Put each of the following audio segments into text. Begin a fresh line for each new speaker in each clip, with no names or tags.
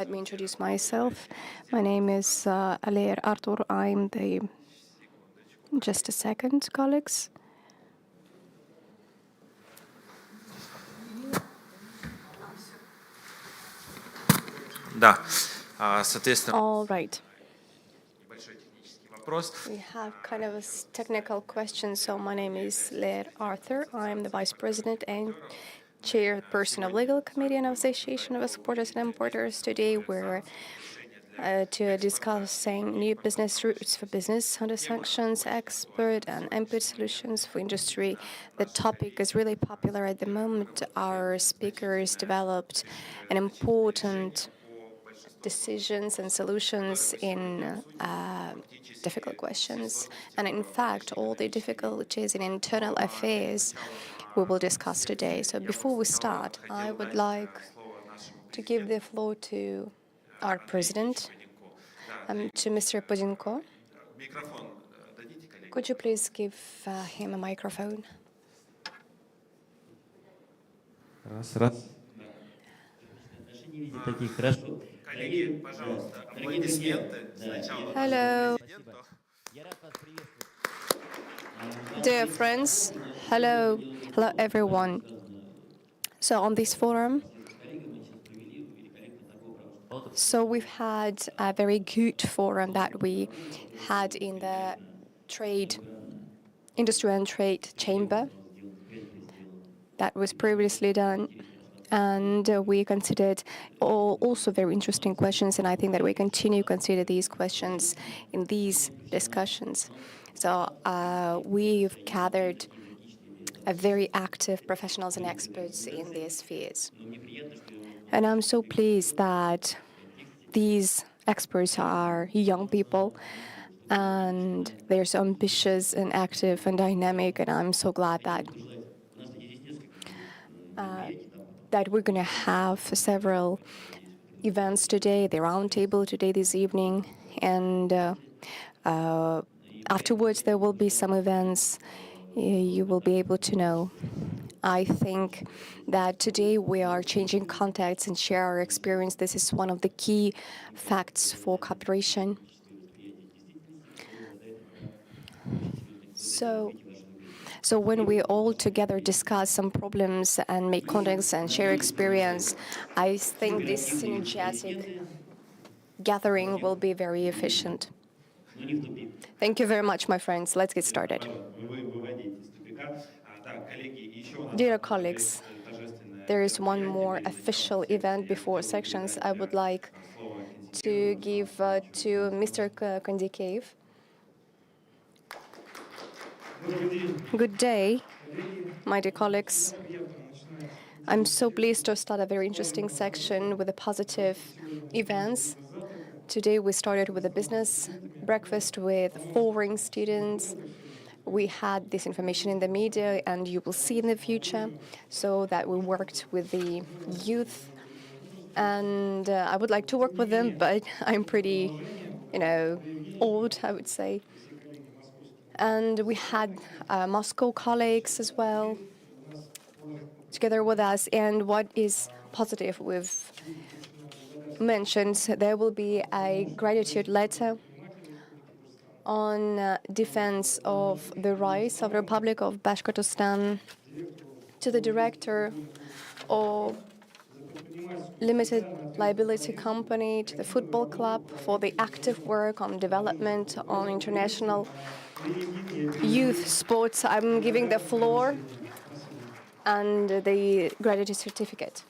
Let me introduce myself. My name is Alier Artur. I'm the... Just a second, colleagues.
Да, соответственно,
All right.
небольшой технический вопрос.
We have kind of a technical question. So my name is Alier Arthur. I'm the Vice President and Chairperson of Legal Committee and Association of Exporters and Importers. Today we're discussing new business routes for business under sanctions, export and input solutions for industry. The topic is really popular at the moment. Our speakers developed an important decisions and solutions in difficult questions. And in fact, all the difficulties in internal affairs we will discuss today. So before we start, I would like to give the floor to our president, to Mr. Podinko.
Микрофон дадите, коллеги?
Could you please give him a microphone?
Раз. Даже не видит таких хорошо.
Коллеги, пожалуйста, аплодисменты сначала.
Hello,
Я рад вас приветствовать.
dear friends. Hello, everyone. So on this forum, so we've had a very good forum that we had in the Industry and Trade Chamber that was previously done. And we considered also very interesting questions, and I think that we continue to consider these questions in these discussions. So we've gathered a very active professionals and experts in these spheres. And I'm so pleased that these experts are young people, and they're so ambitious and active and dynamic, and I'm so glad that we're going to have several events today, the roundtable today, this evening, and afterwards there will be some events you will be able to know. I think that today we are changing contacts and share our experience. This is one of the key facts for cooperation. So when we all together discuss some problems and make contacts and share experience, I think this synergetic gathering will be very efficient. Thank you very much, my friends. Let's get started. Dear colleagues, there is one more official event before sections. I would like to give to Mr. Kondikeev. Good day, my dear colleagues. I'm so pleased to start a very interesting section with the positive events. Today we started with a business breakfast with foreign students. We had this information in the media, and you will see in the future, so that we worked with the youth. And I would like to work with them, but I'm pretty, old, I would say. And we had Moscow colleagues as well together with us. And what is positive, we've mentioned there will be a gratitude letter on defense of the rights of the Republic of Bashkortostan to the director of limited liability company, to the football club for the active work on development on international youth sports. I'm giving the floor and the gratitude certificate.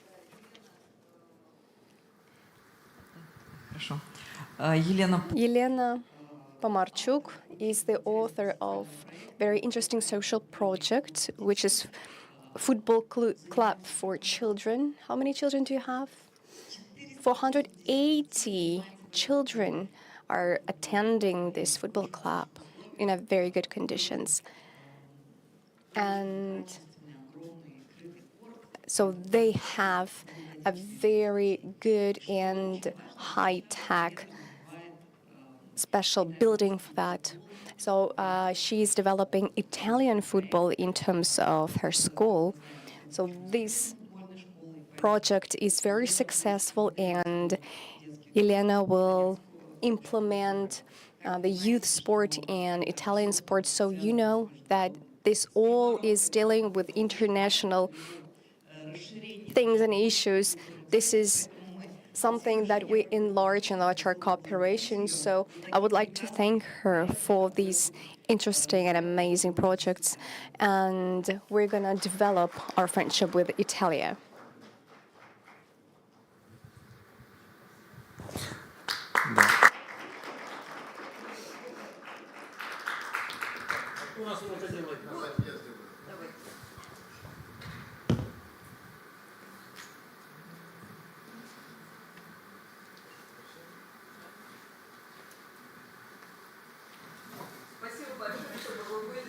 Елена Pomarchuk is the author of a very interesting social project, which is football club for children. How many children do you have? 480 children are attending this football club in a very good conditions. And so they have a very good and high-tech special building for that. So she's developing Italian football in terms of her school. So this project is very successful, and Elena will implement the youth sport and Italian sport. So you know that this all is dealing with international things and issues. This is something that we enlarge our cooperation. So I would like to thank her for these interesting and amazing projects. And we're going to develop our friendship with Italia.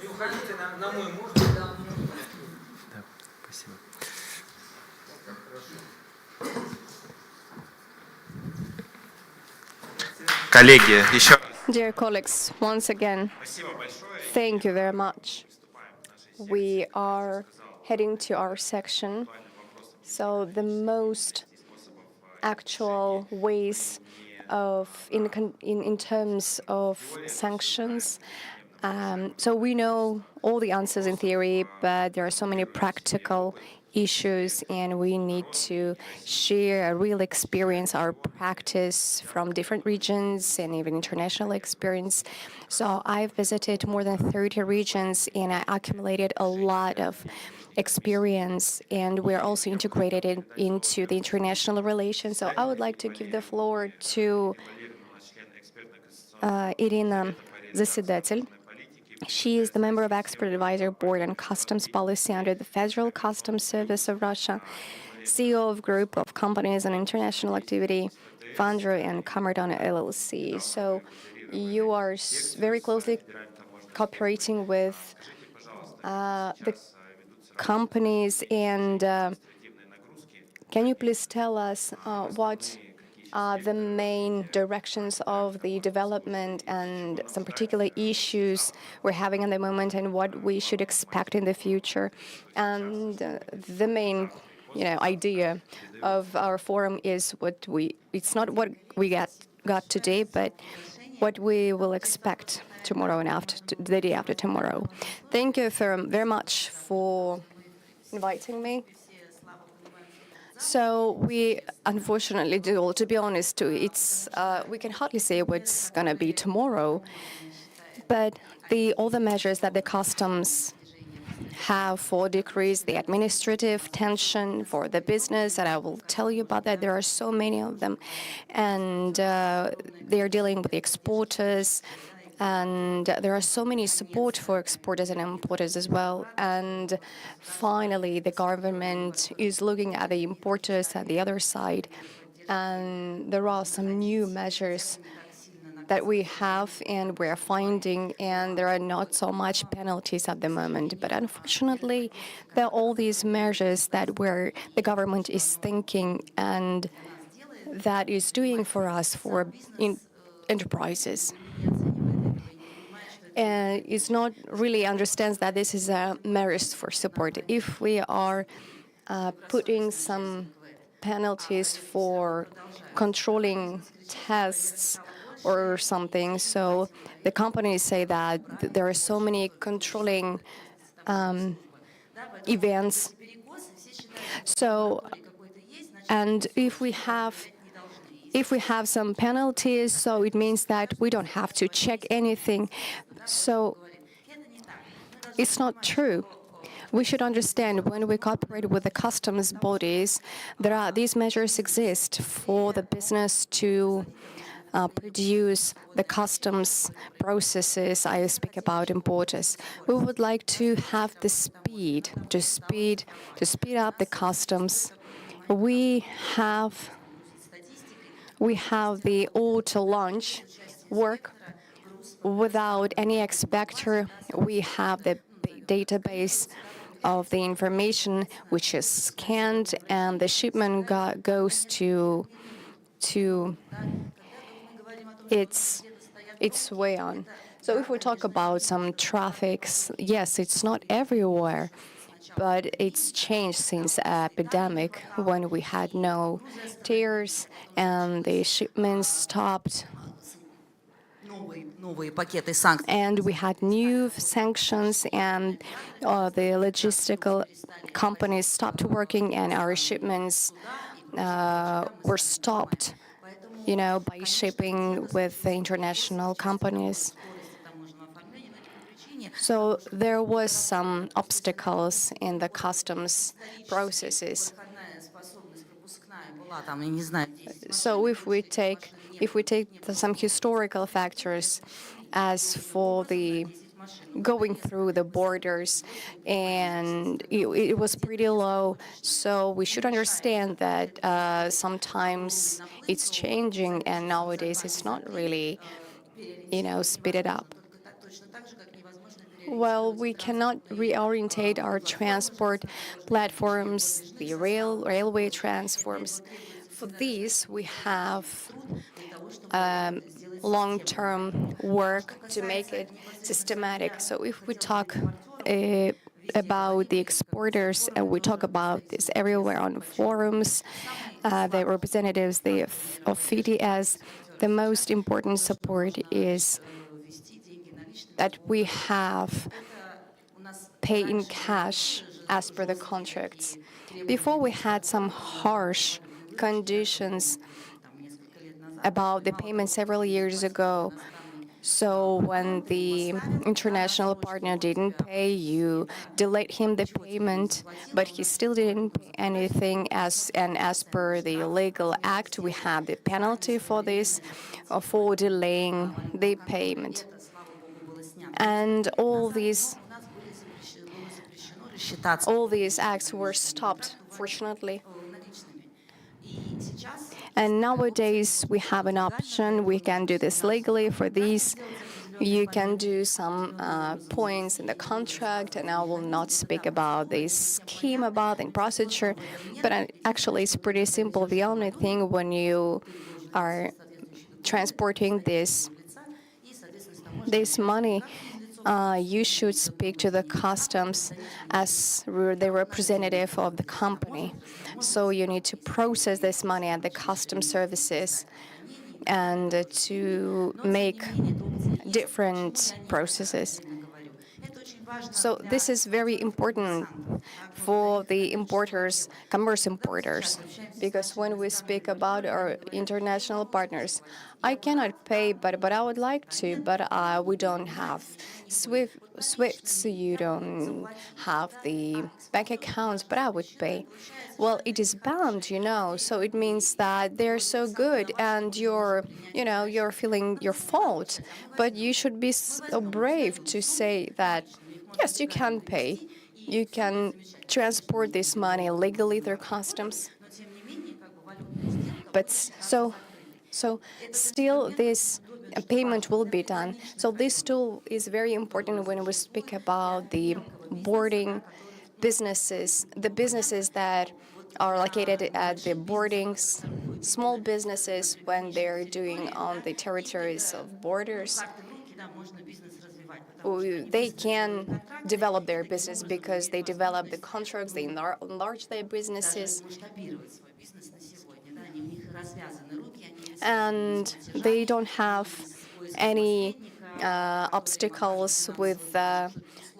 Не уходите на мой муж. Да, спасибо. Коллеги, еще раз.
Dear colleagues, once again,
Спасибо большое.
thank you very much. We are heading to our section. So the most actual ways of in terms of sanctions. So we know all the answers in theory, but there are so many practical issues, and we need to share a real experience, our practice from different regions and even international experience. So I've visited more than 30 regions, and I accumulated a lot of experience, and we're also integrated into the international relations. So I would like to give the floor to Irina Zasedatelь. She is the member of Expert Advisory Board on Customs Policy under the Federal Customs Service of Russia, CEO of Group of Companies on International Activity, founder and Kamerdon LLC. So you are very closely cooperating with the companies, and can you please tell us what the main directions of the development and some particular issues we're having at the moment, and what we should expect in the future? And the main, idea of our forum is it's not what we got today, but what we will expect tomorrow and the day after tomorrow. Thank you very much for inviting me. So we unfortunately do, to be honest, we can hardly say what's going to be tomorrow, but all the measures that the customs have for decrease the administrative tension for the business, and I will tell you about that. There are so many of them, and they are dealing with the exporters, and there are so many support for exporters and importers as well. And finally, the government is looking at the importers at the other side, and there are some new measures that we have and we're finding, and there are not so much penalties at the moment. But unfortunately, there are all these measures that the government is thinking and that is doing for us, for enterprises. And it's not really understands that this is a merit for support. If we are putting some penalties for controlling tests or something, so the companies say that there are so many controlling events. So, and if we have some penalties, so it means that we don't have to check anything. So it's not true. We should understand when we cooperate with the customs bodies, these measures exist for the business to produce the customs processes. I speak about importers. We would like to have the speed to speed up the customs. We have the auto launch work without any expector. We have the database of the information which is scanned, and the shipment goes to its way on. So if we talk about some traffics, yes, it's not everywhere. but it's changed since epidemic when we had no tears and the shipments stopped. And we had new sanctions, and the logistical companies stopped working, and our shipments were stopped, by shipping with the international companies. So there was some obstacles in the customs processes. So if we take some historical factors, as for the going through the borders, and it was pretty low. So we should understand that sometimes it's changing, and nowadays it's not really, speeded up. Well, we cannot reorientate our transport platforms, the railway transforms. For these, we have long-term work to make it systematic. So if we talk about the exporters, and we talk about this everywhere on forums, the representatives of FTS, the most important support is that we have pay in cash as per the contracts. Before, we had some harsh conditions about the payment several years ago. So when the international partner didn't pay, you delayed him the payment, but he still didn't pay anything. As per the legal act, we have the penalty for this, for delaying the payment. And all these acts were stopped, fortunately. And nowadays, we have an option. We can do this legally. For these, you can do some points in the contract, and I will not speak about the scheme about the procedure, but actually it's pretty simple. The only thing, when you are transporting this money, you should speak to the customs as the representative of the company. So you need to process this money at the customs services and to make different processes. So this is very important for the importers, commerce importers, because when we speak about our international partners, I cannot pay, but I would like to, but we don't have SWIFTs, you don't have the bank accounts, but I would pay. Well, it is bound, so it means that they're so good, and you're feeling your fault, but you should be so brave to say that, yes, you can pay. You can transport this money legally through customs. But so still this payment will be done. So this tool is very important when we speak about the boarding businesses, the businesses that are located at the boardings, small businesses when they're doing on the territories of borders. They can develop their business because they develop the contracts, they enlarge their businesses, and they don't have any obstacles with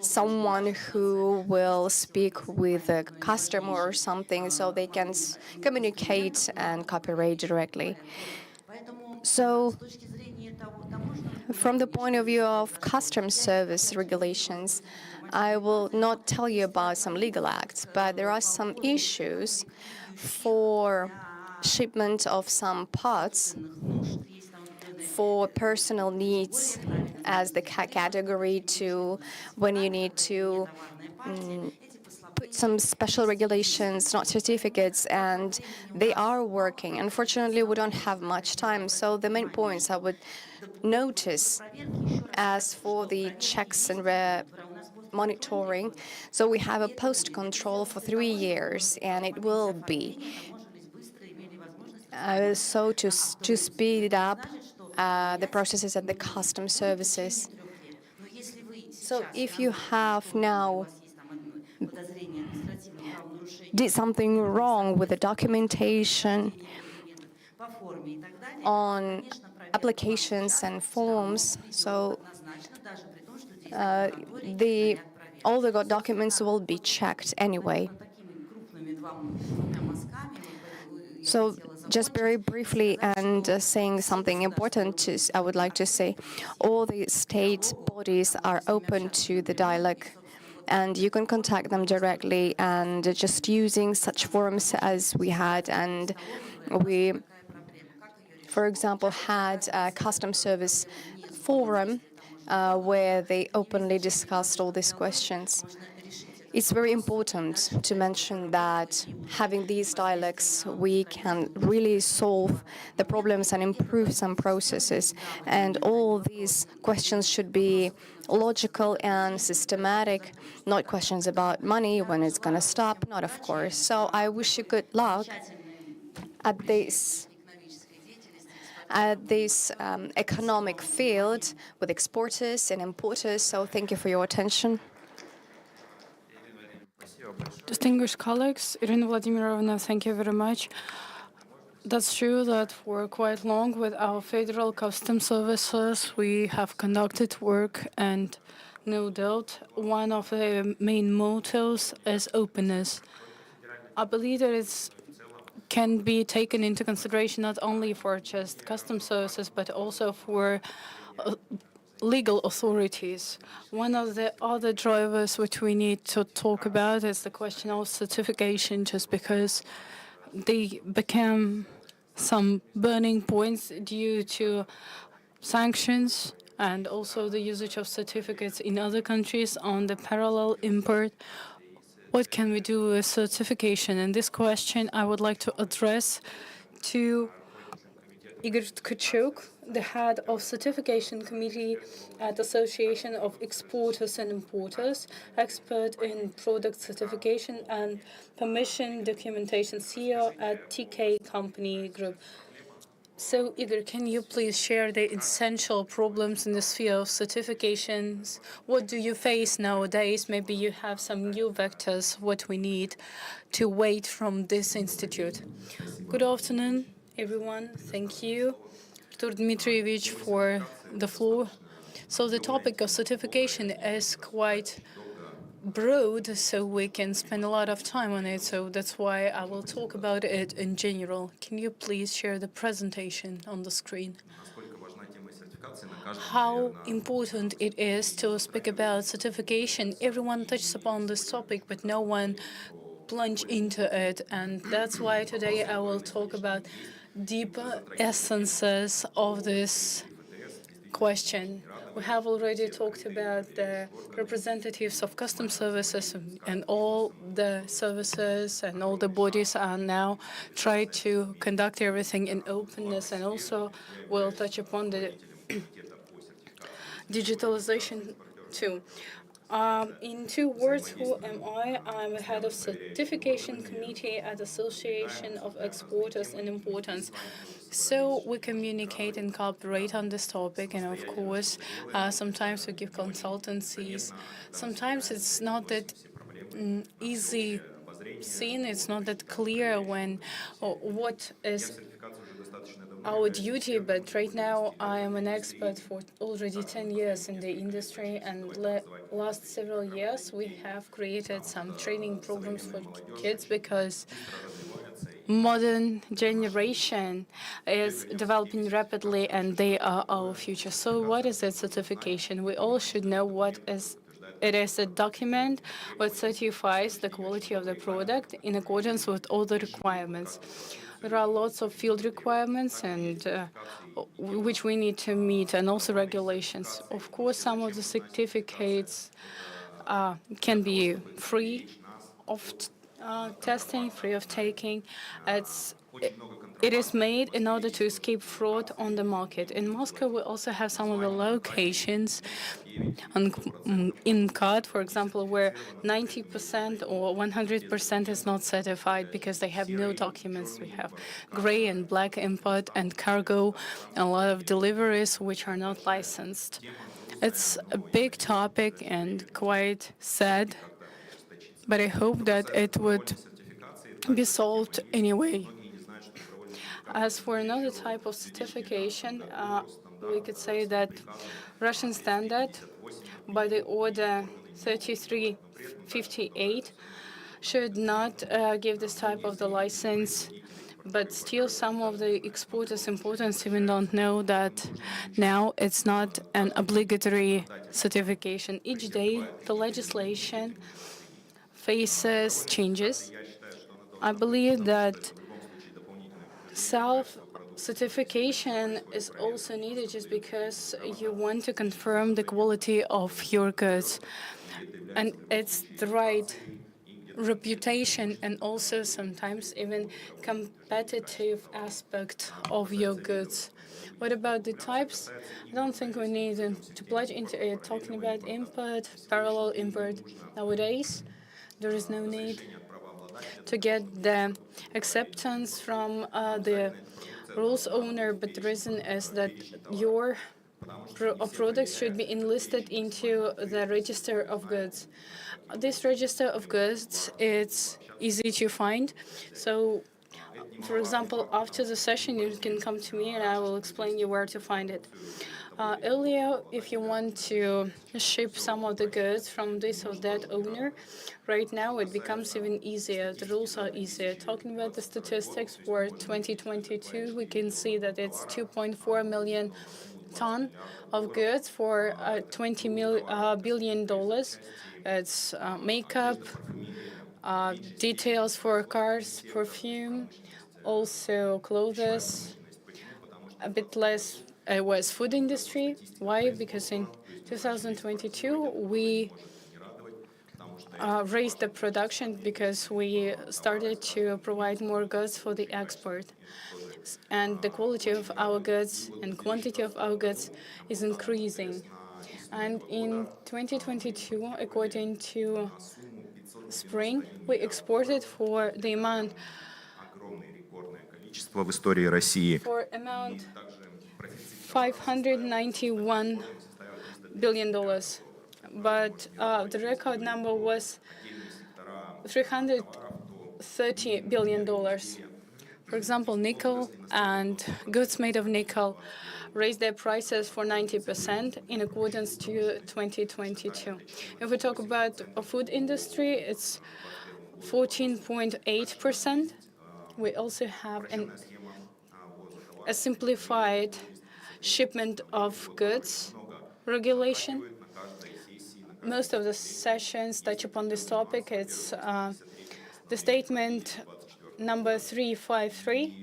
someone who will speak with a customer or something, so they can communicate and cooperate directly. So from the point of view of customs service regulations, I will not tell you about some legal acts, but there are some issues for shipment of some parts for personal needs as the category to when you need to put some special regulations, not certificates, and they are working. Unfortunately, we don't have much time, so the main points I would notice as for the checks and monitoring. So we have a post-control for 3 years, and it will be. So to speed up the processes at the customs services. So if you have now did something wrong with the documentation on applications and forms. So all the documents will be checked anyway. So just very briefly and saying something important, I would like to say all the state bodies are open to the dialogue, and you can contact them directly, and just using such forums as we had. And we, for example, had a customs service forum where they openly discussed all these questions. It's very important to mention that having these dialogues, we can really solve the problems and improve some processes. And all these questions should be logical and systematic, not questions about money, when it's going to stop, not of course. So I wish you good luck at this economic field with exporters and importers. So thank you for your attention.
Distinguished colleagues, Irina Vladimirovna, thank you very much. That's true that for quite long with our federal customs services, we have conducted work, and no doubt one of the main mottos is openness. I believe that it can be taken into consideration not only for just customs services, but also for legal authorities. One of the other drivers which we need to talk about is the question of certification, just because they became some burning points due to sanctions and also the usage of certificates in other countries on the parallel import. What can we do with certification? And this question I would like to address to Igor Tkachuk, the head of Certification Committee at Association of Exporters and Importers, expert in product certification and permission documentation, CEO at TK Company Group. So, Igor, can you please share the essential problems in the sphere of certifications? What do you face nowadays? Maybe you have some new vectors, what we need to wait from this institute. Good afternoon, everyone. Thank you, Artur Dmitrievich, for the floor. So the topic of certification is quite broad, so we can spend a lot of time on it. So that's why I will talk about it in general. Can you please share the presentation on the screen? How important it is to speak about certification. Everyone touches upon this topic, but no one plunge into it. And that's why today I will talk about deeper essences of this question. We have already talked about the representatives of customs services, and all the services and all the bodies are now trying to conduct everything in openness, and also we'll touch upon the digitalization too. In two words, who am I? I'm the head of Certification Committee at Association of Exporters and Importers. So we communicate and cooperate on this topic, and of course, sometimes we give consultancies. Sometimes it's not that easy seen, it's not that clear when what is our duty, but right now I am an expert for already 10 years in the industry, and last several years we have created some training programs for kids, because modern generation is developing rapidly and they are our future. So what is it, certification? We all should know what is it. Is a document that certifies the quality of the product in accordance with all the requirements. There are lots of field requirements and which we need to meet, and also regulations. Of course, some of the certificates can be free of testing, free of taking. It is made in order to escape fraud on the market. In Moscow, we also have some of the locations in CAD, for example, where 90% or 100% is not certified because they have no documents. We have gray and black import and cargo, and a lot of deliveries which are not licensed. It's a big topic and quite sad, but I hope that it would be solved anyway. As for another type of certification, we could say that Russian standard by the order 3358 should not give this type of the license, but still some of the exporters, importers even don't know that now it's not an obligatory certification. Each day, the legislation faces changes. I believe that self-certification is also needed just because you want to confirm the quality of your goods. And it's the right reputation and also sometimes even competitive aspect of your goods. What about the types? I don't think we need to plunge into it. Talking about import, parallel import nowadays, there is no need to get the acceptance from the rules owner, but the reason is that your products should be enlisted into the register of goods. This register of goods, it's easy to find. So, for example, after the session, you can come to me and I will explain you where to find it. Earlier, if you want to ship some of the goods from this or that owner, right now it becomes even easier. The rules are easier. Talking about the statistics for 2022, we can see that it's 2.4 million ton of goods for $20 billion. It's makeup, details for cars, perfume, also clothes, a bit less was food industry. Why? Because in 2022, we raised the production because we started to provide more goods for the export. And the quality of our goods and quantity of our goods is increasing. And in 2022, according to spring, we exported for the amount
в истории России.
for amount $591 billion. But the record number was $330 billion. For example, nickel and goods made of nickel raised their prices for 90% in accordance to 2022. If we talk about the food industry, it's 14.8%. We also have a simplified shipment of goods regulation. Most of the sessions touch upon this topic. It's the statement number 353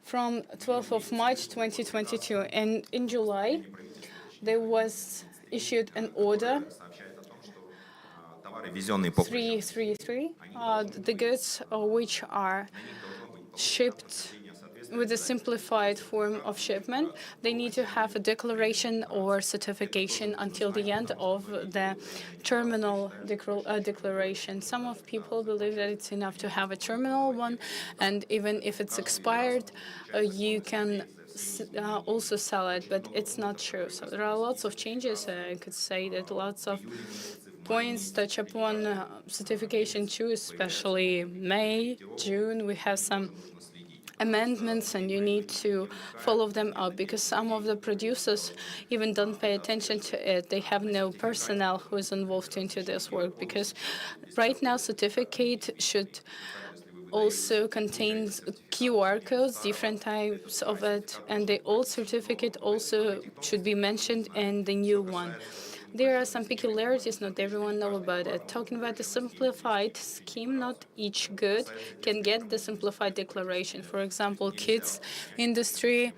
from 12th of March 2022. And in July, there was issued an order 333. The goods which are shipped with a simplified form of shipment, they need to have a declaration or certification until the end of the terminal declaration. Some of people believe that it's enough to have a terminal one, and even if it's expired, you can also sell it, but it's not true. So there are lots of changes. I could say that lots of points touch upon certification too, especially May, June. We have some amendments and you need to follow them up because some of the producers even don't pay attention to it. They have no personnel who is involved into this work because right now certificate should also contains QR codes, different types of it, and the old certificate also should be mentioned in the new one. There are some peculiarities, not everyone knows about it. Talking about the simplified scheme, not each good can get the simplified declaration. For example, kids industry,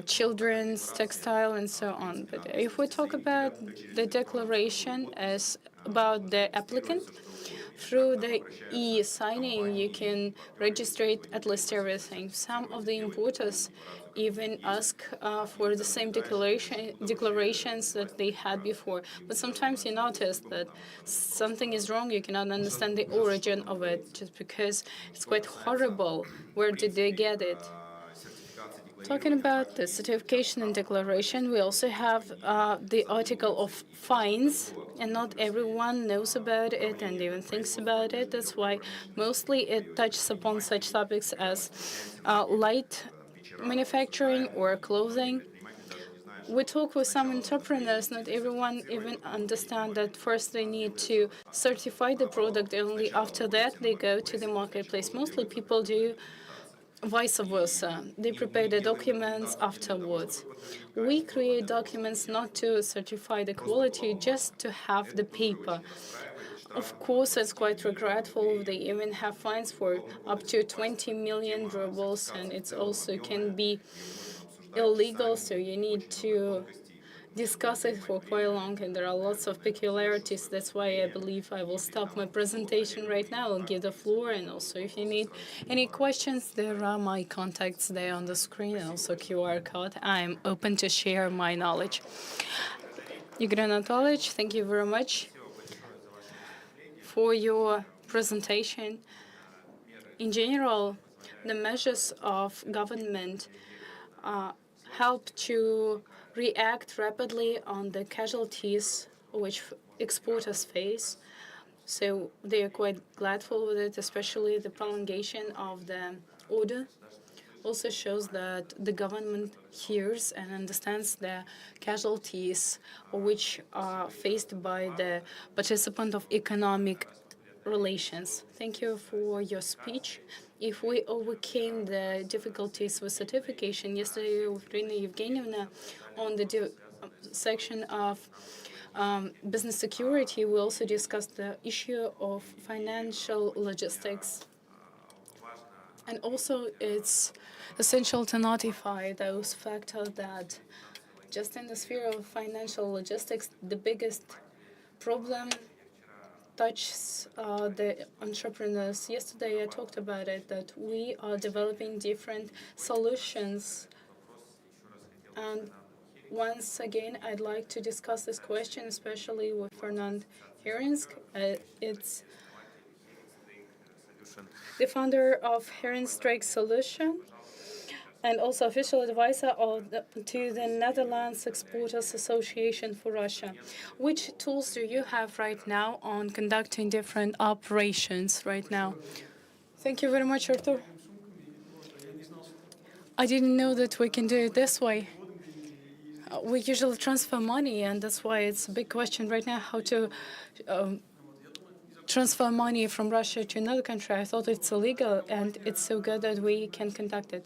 children's textile, and so on. But if we talk about the declaration as about the applicant, through the e-signing, you can register it at least everything. Some of the importers even ask for the same declarations that they had before. But sometimes you notice that something is wrong. You cannot understand the origin of it just because it's quite horrible. Where did they get it? Talking about the certification and declaration, we also have the article of fines, and not everyone knows about it and even thinks about it. That's why mostly it touches upon such topics as light manufacturing or clothing. We talk with some entrepreneurs. Not everyone even understand that first they need to certify the product, and only after that they go to the marketplace. Mostly people do vice versa. They prepare the documents afterwards. We create documents not to certify the quality, just to have the paper. Of course, it's quite regretful. They even have fines for up to 20 million rubles, and it's also can be illegal. So you need to discuss it for quite long, and there are lots of peculiarities. That's why I believe I will stop my presentation right now and give the floor. And also, if you need any questions, there are my contacts there on the screen, and also QR code. I'm open to share my knowledge. Igor Anatolyevich, thank you very much for your presentation. In general, the measures of government help to react rapidly on the casualties which exporters face. So they are quite gladful with it, especially the prolongation of the order also shows that the government hears and understands the casualties which are faced by the participant of economic relations. Thank you for your speech. If we overcame the difficulties with certification, yesterday with Rina Evgenievna on the section of business security, we also discussed the issue of financial logistics. And also, it's essential to notify those factors that just in the sphere of financial logistics, the biggest problem touches the entrepreneurs. Yesterday, I talked about it, that we are developing different solutions. And once again, I'd like to discuss this question, especially with Fernand Herensk. It's the founder of Herensk Solution and also official advisor to the Netherlands Exporters Association for Russia. Which tools do you have right now on conducting different operations right now? Thank you very much, Artur. I didn't know that we can do it this way. We usually transfer money, and that's why it's a big question right now how to transfer money from Russia to another country. I thought it's illegal, and it's so good that we can conduct it.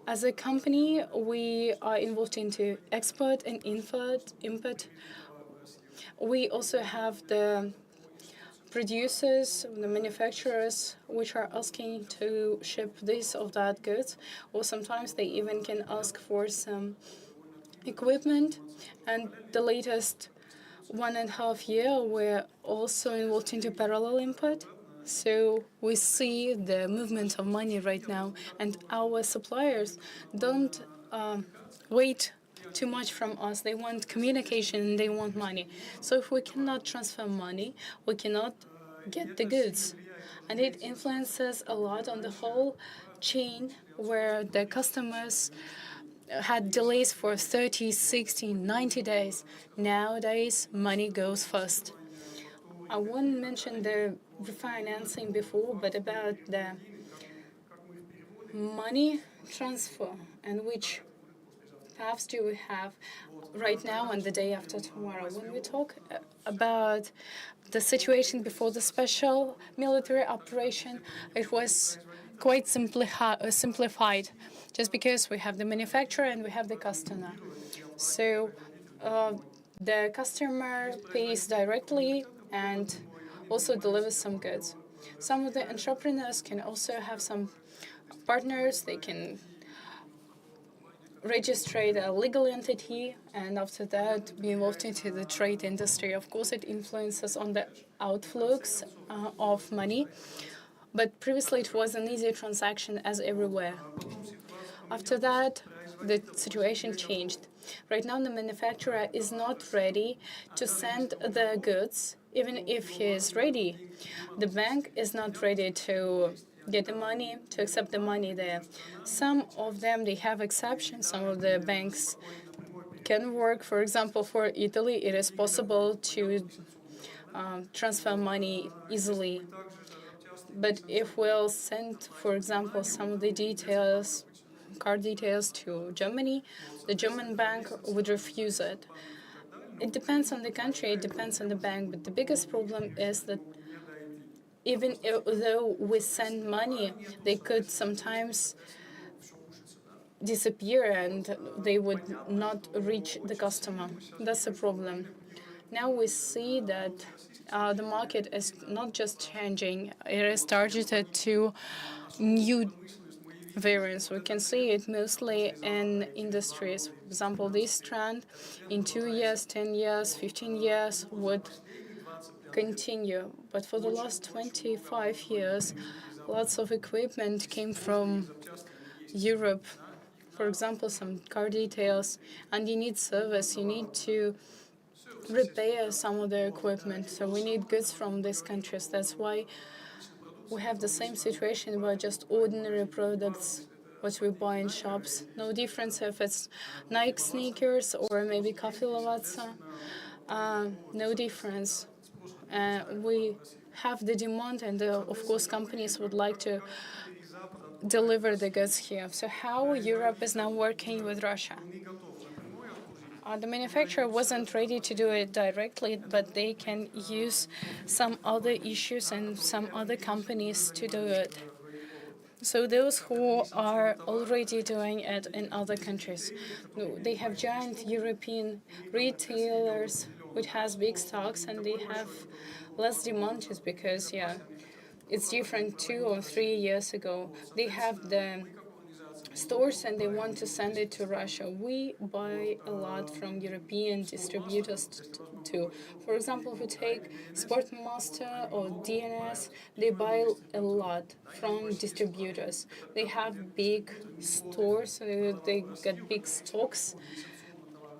As a company, we are involved into export and import. We also have the producers, the manufacturers, which are asking to ship this or that goods, or sometimes they even can ask for some equipment. And the latest 1.5 year, we're also involved into parallel import. So we see the movement of money right now, and our suppliers don't wait too much from us. They want communication and they want money. So if we cannot transfer money, we cannot get the goods. And it influences a lot on the whole chain where the customers had delays for 30, 60, 90 days. Nowadays, money goes fast. I won't mention the refinancing before, but about the money transfer and which paths do we have right now and the day after tomorrow. When we talk about the situation before the special military operation, it was quite simplified, just because we have the manufacturer and we have the customer. So the customer pays directly and also delivers some goods. Some of the entrepreneurs can also have some partners. They can register a legal entity and after that be involved into the trade industry. Of course, it influences on the outflows of money, but previously it was an easy transaction as everywhere. After that, the situation changed. Right now, the manufacturer is not ready to send the goods, even if he is ready. The bank is not ready to get the money, to accept the money there. Some of them, they have exceptions. Some of the banks can work. For example, for Italy, it is possible to transfer money easily. But if we'll send, for example, some of the details, card details to Germany, the German bank would refuse it. It depends on the country, it depends on the bank, but the biggest problem is that even though we send money, they could sometimes disappear and they would not reach the customer. That's a problem. Now we see that the market is not just changing, it is targeted to new variants. We can see it mostly in industries. For example, this trend in 2 years, 10 years, 15 years would continue. But for the last 25 years, lots of equipment came from Europe. For example, some car details, and you need service. You need to repair some of the equipment. So we need goods from these countries. That's why we have the same situation about just ordinary products what we buy in shops. No difference if it's Nike sneakers or maybe coffee lavazza. No difference. We have the demand, and of course, companies would like to deliver the goods here. So how Europe is now working with Russia? The manufacturer wasn't ready to do it directly, but they can use some other issues and some other companies to do it. So those who are already doing it in other countries, they have giant European retailers which has big stocks and they have less demand just because, it's different 2 or 3 years ago. They have the stores and they want to send it to Russia. We buy a lot from European distributors too. For example, if we take Sportmaster or DNS, they buy a lot from distributors. They have big stores, so they get big stocks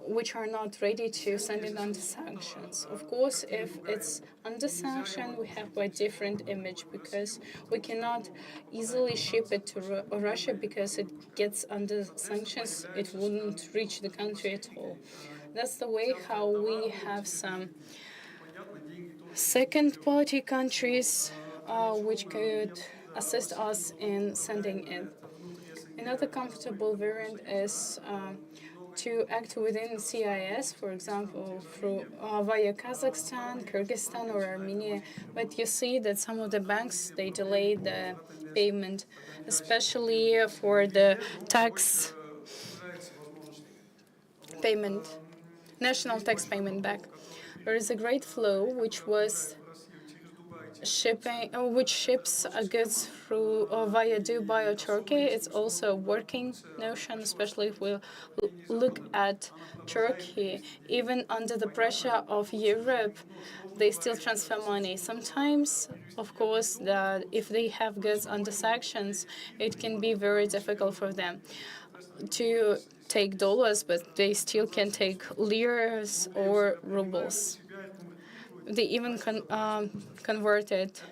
which are not ready to send it under sanctions. Of course, if it's under sanction, we have a different image because we cannot easily ship it to Russia because it gets under sanctions. It wouldn't reach the country at all. That's the way how we have some second-party countries which could assist us in sending it. Another comfortable variant is to act within CIS, for example, through via Kazakhstan, Kyrgyzstan, or Armenia. But you see that some of the banks they delay the payment, especially for the tax payment, national tax payment back. There is a great flow which was which ships goods through via Dubai or Turkey. It's also a working notion, especially if we look at Turkey. Even under the pressure of Europe, they still transfer money. Sometimes, of course, that if they have goods under sanctions, it can be very difficult for them to take dollars, but they still can take liras or rubles. They even convert it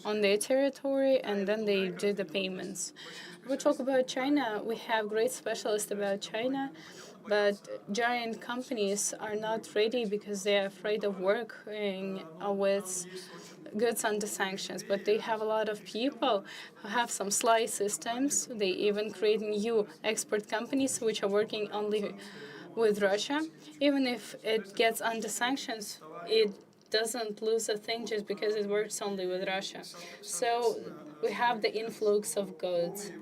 on their territory and then they do the payments. We talk about China. We have great specialists about China, but giant companies are not ready because they are afraid of working with goods under sanctions. But they have a lot of people who have some sly systems. They even create new export companies which are working only with Russia. Even if it gets under sanctions, it doesn't lose a thing just because it works only with Russia. So we have the influx of goods.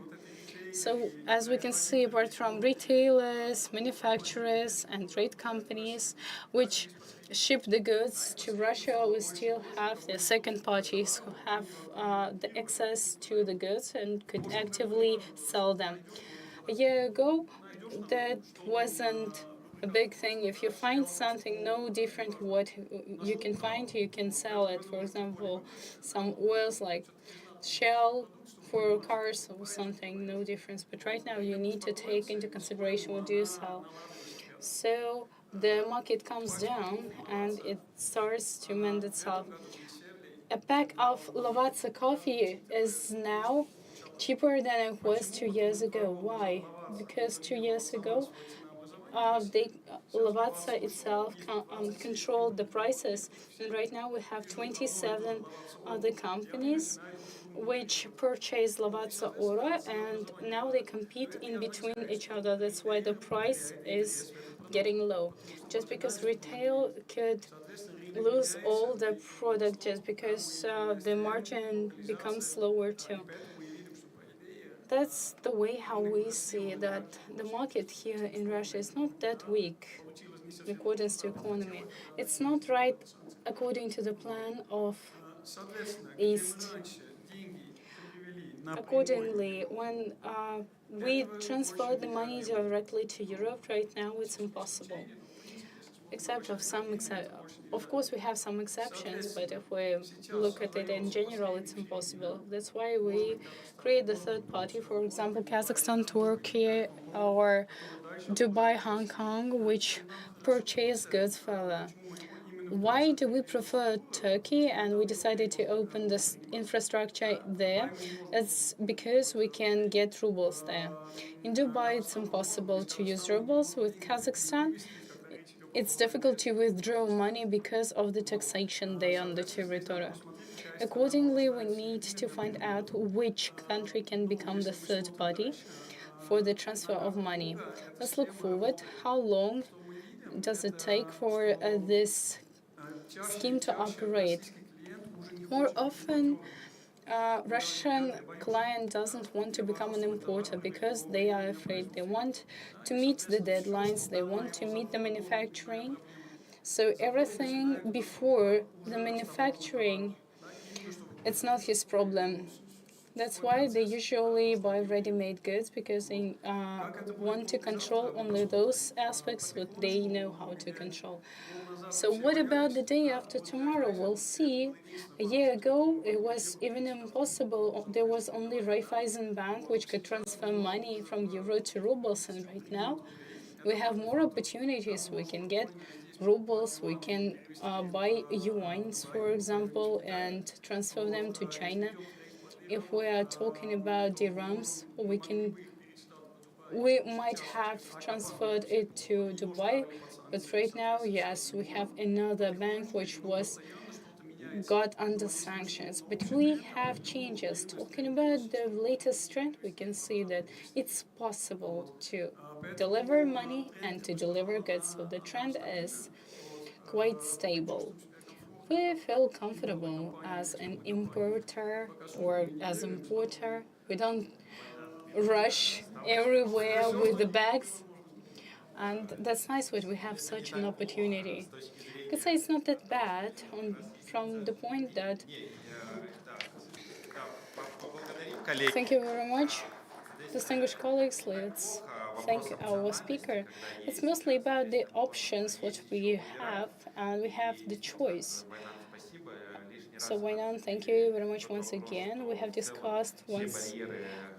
So as we can see, apart from retailers, manufacturers, and trade companies, which ship the goods to Russia, we still have the second parties who have the access to the goods and could actively sell them. A year ago, that wasn't a big thing. If you find something no different what you can find, you can sell it. For example, some oils like Shell for cars or something, no difference. But right now you need to take into consideration what do you sell. So the market comes down and it starts to mend itself. A pack of Lavazza coffee is now cheaper than it was 2 years ago. Why? Because 2 years ago, Lavazza itself controlled the prices, and right now we have 27 other companies which purchase Lavazza Oro, and now they compete in between each other. That's why the price is getting low. Just because retail could lose all the product just because the margin becomes lower too. That's the way how we see that the market here in Russia is not that weak in accordance to economy. It's not right according to the plan of East. Accordingly, when we transfer the money directly to Europe right now, it's impossible. Except of some, of course, we have some exceptions, but if we look at it in general, it's impossible. That's why we create the third party, for example, Kazakhstan, Turkey, or Dubai, Hong Kong, which purchase goods further. Why do we prefer Turkey and we decided to open this infrastructure there? It's because we can get rubles there. In Dubai, it's impossible to use rubles. With Kazakhstan, it's difficult to withdraw money because of the taxation there on the territory. Accordingly, we need to find out which country can become the third party for the transfer of money. Let's look forward. How long does it take for this scheme to operate? More often, Russian client doesn't want to become an importer because they are afraid. They want to meet the deadlines. They want to meet the manufacturing. So everything before the manufacturing, it's not his problem. That's why they usually buy ready-made goods because they want to control only those aspects that they know how to control. So what about the day after tomorrow? We'll see. A year ago, it was even impossible. There was only Raiffeisen Bank which could transfer money from euro to rubles, and right now we have more opportunities. We can get rubles, we can buy yuans, for example, and transfer them to China. If we are talking about dirhams, we might have transferred it to Dubai, but right now, yes, we have another bank which was got under sanctions. But we have changes. Talking about the latest trend, we can see that it's possible to deliver money and to deliver goods. So the trend is quite stable. We feel comfortable as an importer or as importer. We don't rush everywhere with the bags. And that's nice that we have such an opportunity. I could say it's not that bad from the point that.
Коллеги,
Thank you very much. Distinguished colleagues, let's thank our speaker. It's mostly about the options what we have, and we have the choice.
спасибо. Лишний
So, Waynan, thank you very much once again. We have discussed once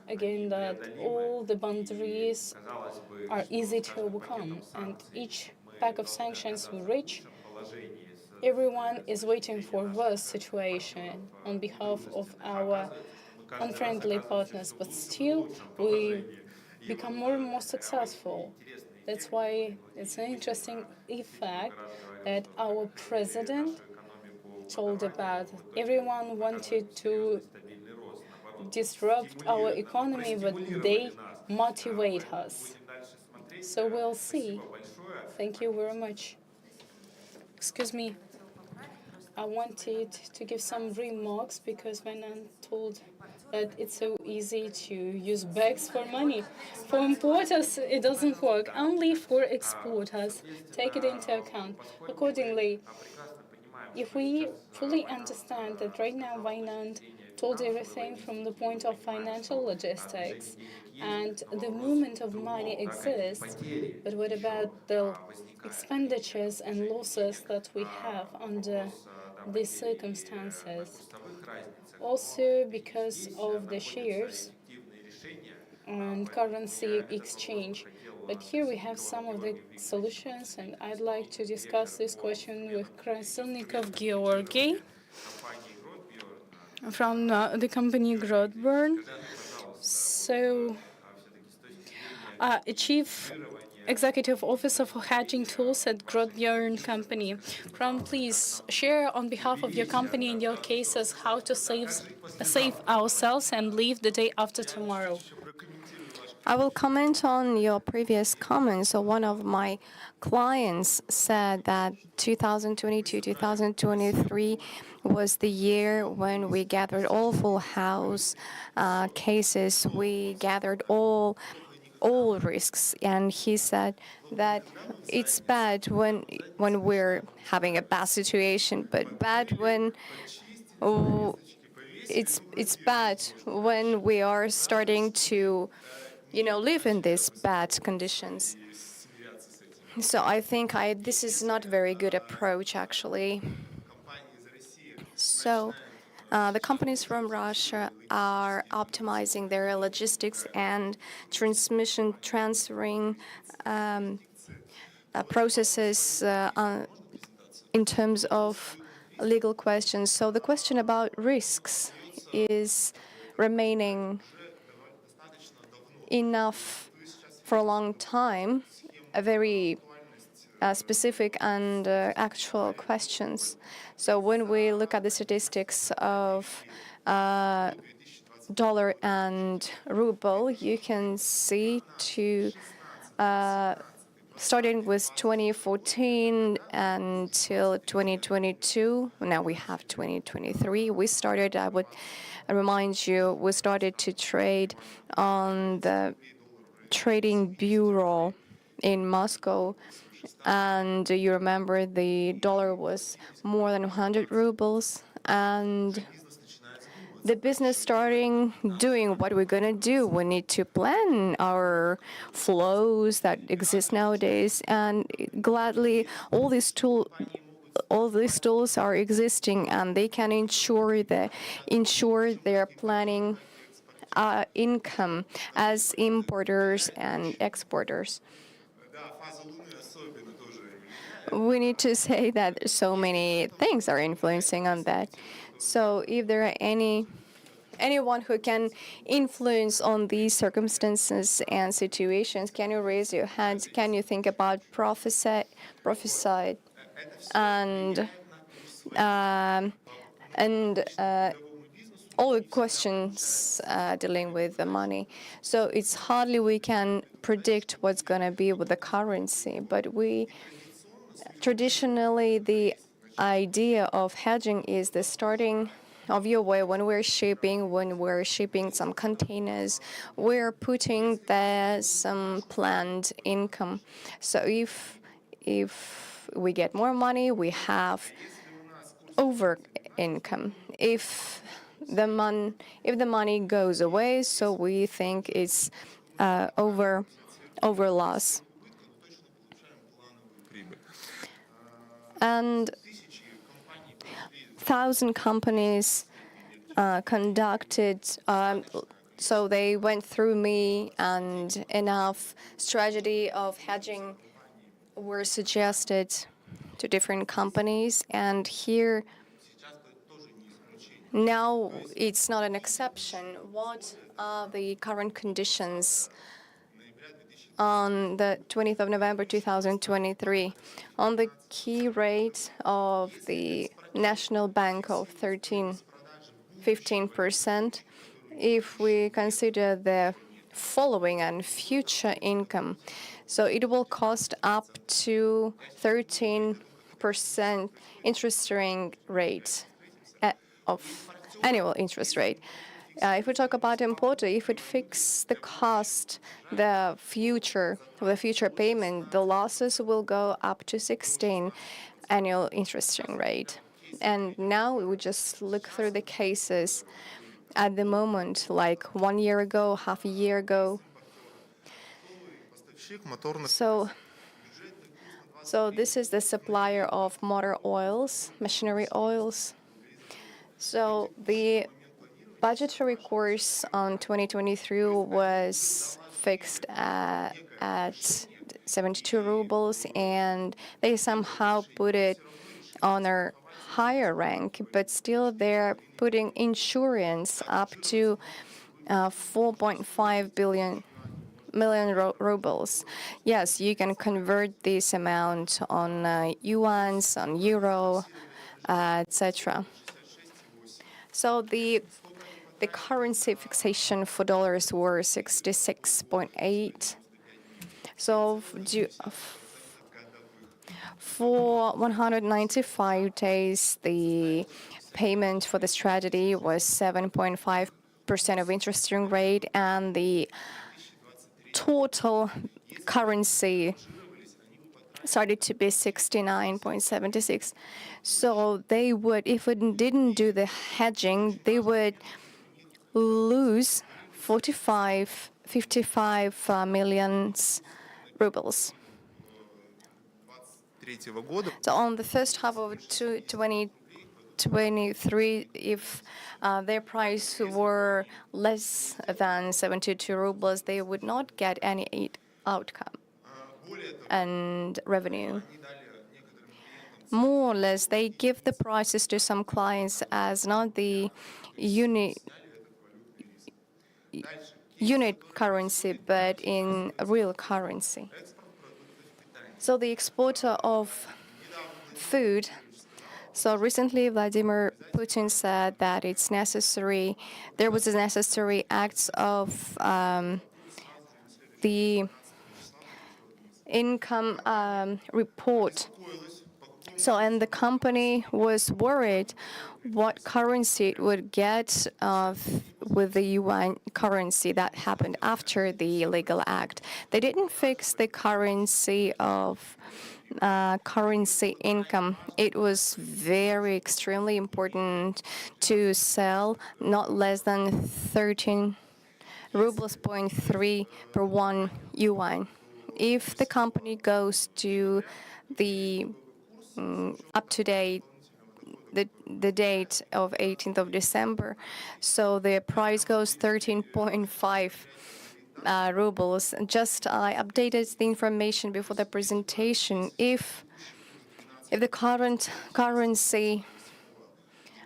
again that all the boundaries
казалось бы,
are easy to overcome, and each pack of sanctions we reach, everyone is waiting for worse situation on behalf of our unfriendly partners, but still we become more and more successful. That's why it's an interesting effect that our president told about. Everyone wanted to disrupt our economy, but they motivate us. So we'll see. Thank you very much. Excuse me. I wanted to give some remarks because when I'm told that it's so easy to use bags for money. For importers, it doesn't work. Only for exporters. Take it into account. Accordingly, if we fully understand that right now Vinand told everything from the point of financial logistics and the movement of money exists, but what about the expenditures and losses that we have under these circumstances? Also because of the shares and currency exchange. But here we have some of the solutions, and I'd like to discuss this question with Krasilnikov Georgy from the company Grodburn. So, a chief executive officer for hedging tools at Grodbjorn company. Kron, please share on behalf of your company and your cases how to save ourselves and leave the day after tomorrow.
I will comment on your previous comments. So one of my clients said that 2022-2023 was the year when we gathered all full house cases. We gathered all risks, and he said that it's bad when we're having a bad situation, but bad when it's bad when we are starting to live in these bad conditions. So I think this is not a very good approach, actually. So the companies from Russia are optimizing their logistics and transferring processes in terms of legal questions. So the question about risks is remaining enough for a long time, a very specific and actual questions. So when we look at the statistics of dollar and ruble, you can see starting with 2014 until 2022, now we have 2023, I would remind you, we started to trade on the trading bureau in Moscow. And you remember the dollar was more than 100 rubles. And the business starting doing what we're going to do. We need to plan our flows that exist nowadays. And gladly, all these tools are existing, and they can ensure their planning income as importers and exporters. We need to say that so many things are influencing on that. So if there are anyone who can influence on these circumstances and situations, can you raise your hands? Can you think about prophesied and all the questions dealing with the money? So it's hardly we can predict what's going to be with the currency, but traditionally, the idea of hedging is the starting of your way when we're shipping some containers, we're putting there some planned income. So if we get more money, we have over income. If the money goes away, so we think it's over loss. And 1,000 companies conducted, so they went through me, and enough strategy of hedging were suggested to different companies. And here, now it's not an exception. What are the current conditions on the 20th of November 2023, on the key rate of the National Bank of 15%, if we consider the following and future income, so it will cost up to 13% interest rate of annual interest rate. If we talk about importer, if it fix the cost, the future payment, the losses will go up to 16 annual interest rate. And now we would just look through the cases at the moment, like 1 year ago, half a year ago. So this is the supplier of motor oils, machinery oils. So the budgetary course on 2023 was fixed at 72 rubles, and they somehow put it on a higher rank, but still they're putting insurance up to 4.5 million rubles. Yes, you can convert this amount on yuans, on euro, etc. So the currency fixation for dollars were 66.8. So for 195 days, the payment for the strategy was 7.5% of interest rate, and the total currency started to be 69.76. So they would, if we didn't do the hedging, they would lose 55 million rubles. So on the first half of 2023, if their price were less than 72 rubles, they would not get any outcome and revenue. More or less, they give the prices to some clients as not the unit currency, but in real currency. So the exporter of food. So recently, Vladimir Putin said that it's necessary. There was a necessary acts of the income report. So, and the company was worried what currency it would get with the yuan currency that happened after the illegal act. They didn't fix the currency of currency income. It was very extremely important to sell not less than 13 rubles 0.3 per 1 yuan. If the company goes to the up-to-date the date of 18th of December, so the price goes 13.5 rubles. Just I updated the information before the presentation. If the current currency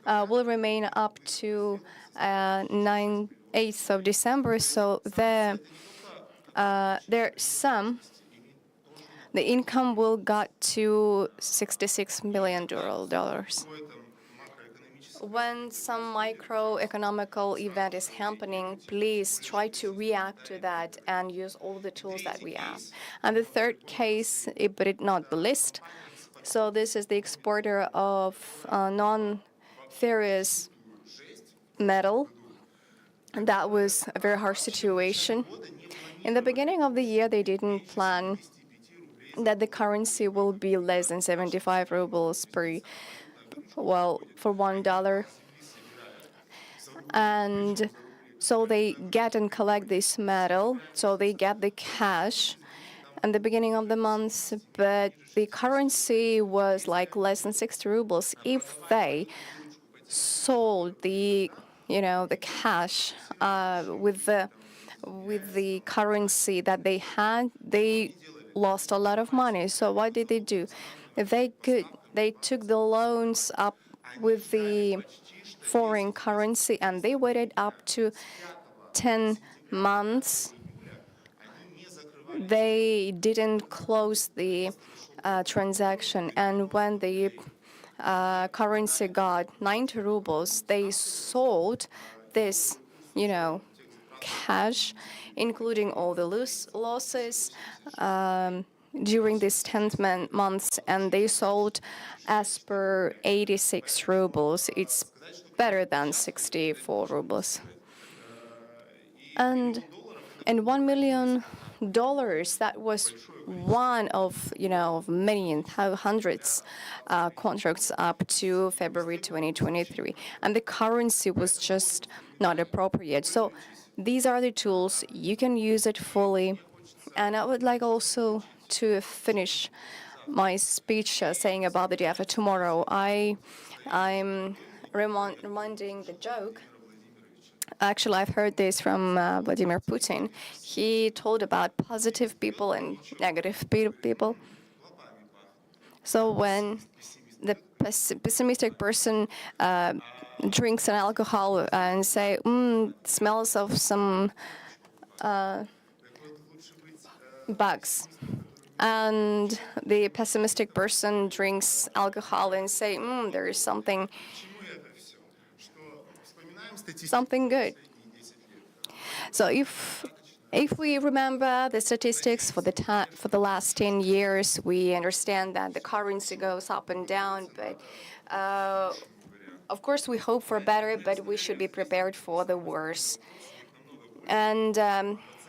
will remain up to 8th of December, so the income will got to $66 million. When some microeconomical event is happening, please try to react to that and use all the tools that we have. And the third case, but it's not the list. So this is the exporter of non-ferrous metal. And that was a very harsh situation. In the beginning of the year, they didn't plan that the currency will be less than 75 rubles for $1. And so they get and collect this metal, so they get the cash at the beginning of the month, but the currency was like less than 60 rubles. If they sold the cash with the currency that they had, they lost a lot of money. So what did they do? They took the loans up with the foreign currency, and they waited up to 10 months. They didn't close the transaction, and when the currency got 90 rubles, they sold this, cash, including all the losses during these 10 months, and they sold as per 86 rubles. It's better than 64 rubles. And $1 million, that was one of many and hundreds contracts up to February 2023, and the currency was just not appropriate. So these are the tools. You can use it fully. And I would like also to finish my speech saying about the day after tomorrow. I'm reminding the joke. Actually, I've heard this from Vladimir Putin. He told about positive people and negative people. So when the pessimistic person drinks and alcohol and say, smells of some bugs. And the pessimistic person drinks alcohol and say, there is something good. So if we remember the statistics for the last 10 years, we understand that the currency goes up and down. But of course, we hope for better, but we should be prepared for the worse. And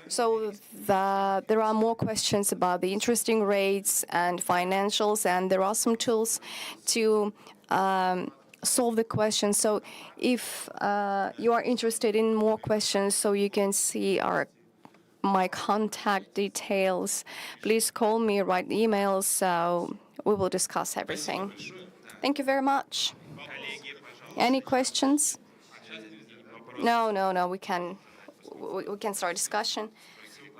so there are more questions about the interesting rates and financials, and there are some tools to solve the question. So if you are interested in more questions, so you can see my contact details, please call me, write emails, so we will discuss everything. Thank you very much. Any questions? No, we can start discussion.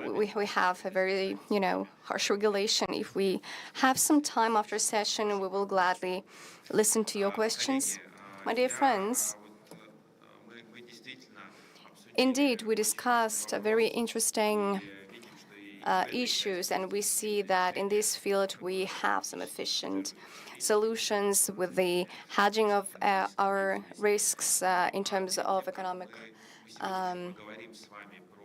We have a very, harsh regulation. If we have some time after session, we will gladly listen to your questions. My dear friends, indeed, we discussed very interesting issues, and we see that in this field we have some efficient solutions with the hedging of our risks in terms of economic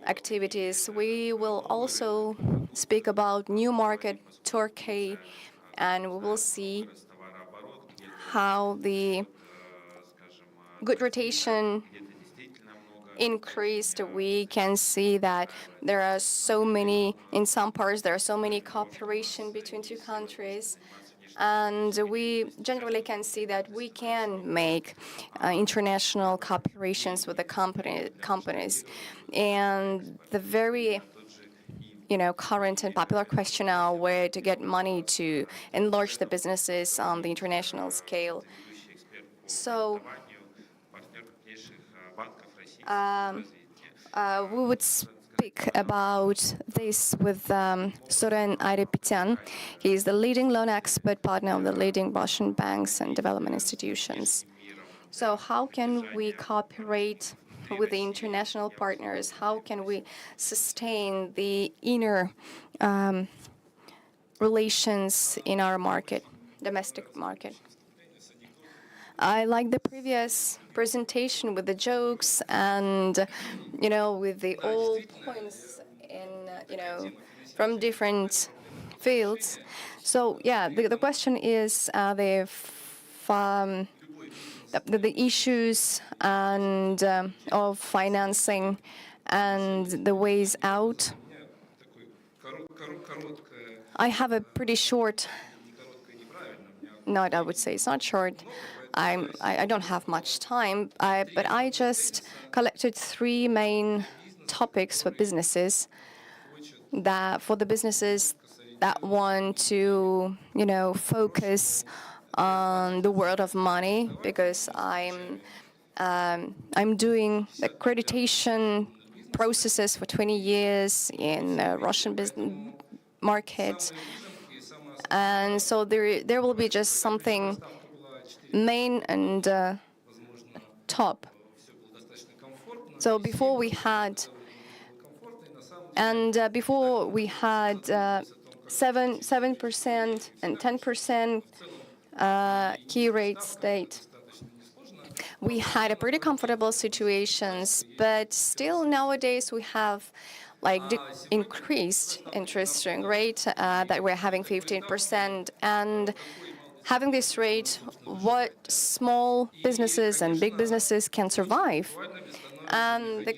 activities. We will also speak about new market, Turkey, and we will see how the good rotation increased. We can see that there are so many, in some parts, there are so many cooperation between two countries. And we generally can see that we can make international cooperations with the companies. And the very, current and popular question now, where to get money to enlarge the businesses on the international scale. So we would speak about this with Soren Ayrepetyan. He is the leading loan expert partner of the leading Russian banks and development institutions. So how can we cooperate with the international partners? How can we sustain the inner relations in our market, domestic market? I like the previous presentation with the jokes and, with the all points in, from different fields. So, yeah, the question is the issues and of financing and the ways out. I have a pretty short note, I would say. It's not short. I don't have much time, but I just collected 3 main topics for businesses that want to, focus on the world of money, because I'm doing accreditation processes for 20 years in the Russian business market, and so there will be just something main and top. So before we had 7% and 10% key rate state, we had a pretty comfortable situations, but still nowadays we have increased interest rate that we're having 15%, and having this rate, what small businesses and big businesses can survive? And the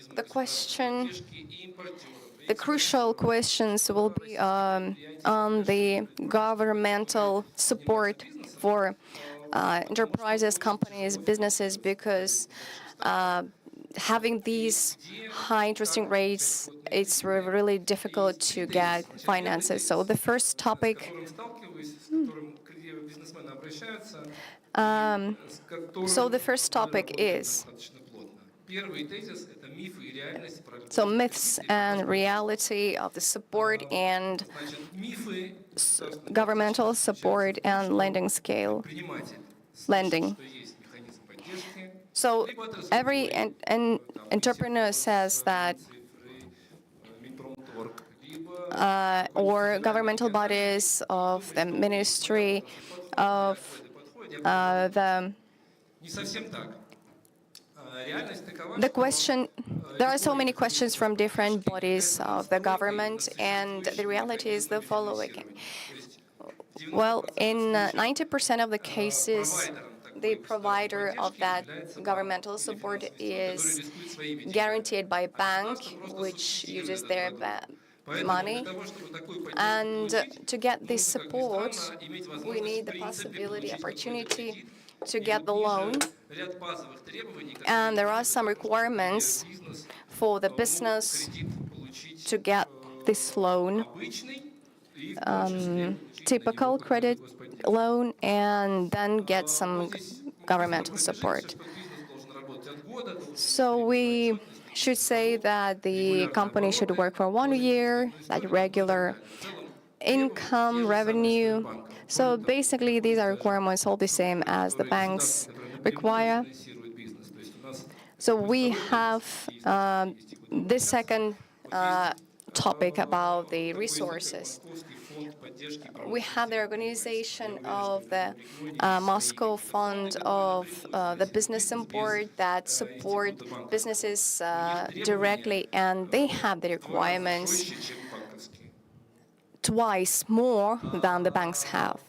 crucial questions will be on the governmental support for enterprises, companies, businesses, because having these high interesting rates, it's really difficult to get finances. So the first topic. So the first topic is myths and reality of the support and governmental support and lending scale. So every entrepreneur says that, or governmental bodies of the Ministry of the question, there are so many questions from different bodies of the government, and the reality is the following. Well, in 90% of the cases, the provider of that governmental support is guaranteed by a bank, which uses their money. And to get this support, we need the possibility, opportunity to get the loan. And there are some requirements for the business to get this loan, typical credit loan, and then get some governmental support. So we should say that the company should work for 1 year, like regular income, revenue. So basically, these are requirements all the same as the banks require. So we have this second topic about the resources. We have the organization of the Moscow Fund of the Business Support that support businesses directly, and they have the requirements twice more than the banks have.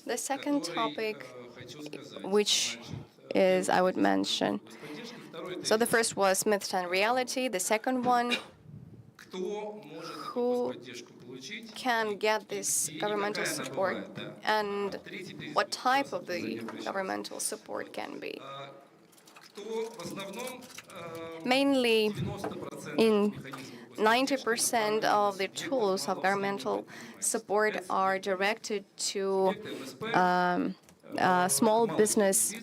The second topic, which is I would mention, so the first was myths and reality. The second one, who can get this governmental support and what type of the governmental support can be. Mainly, in 90% of the tools of governmental support are directed to small business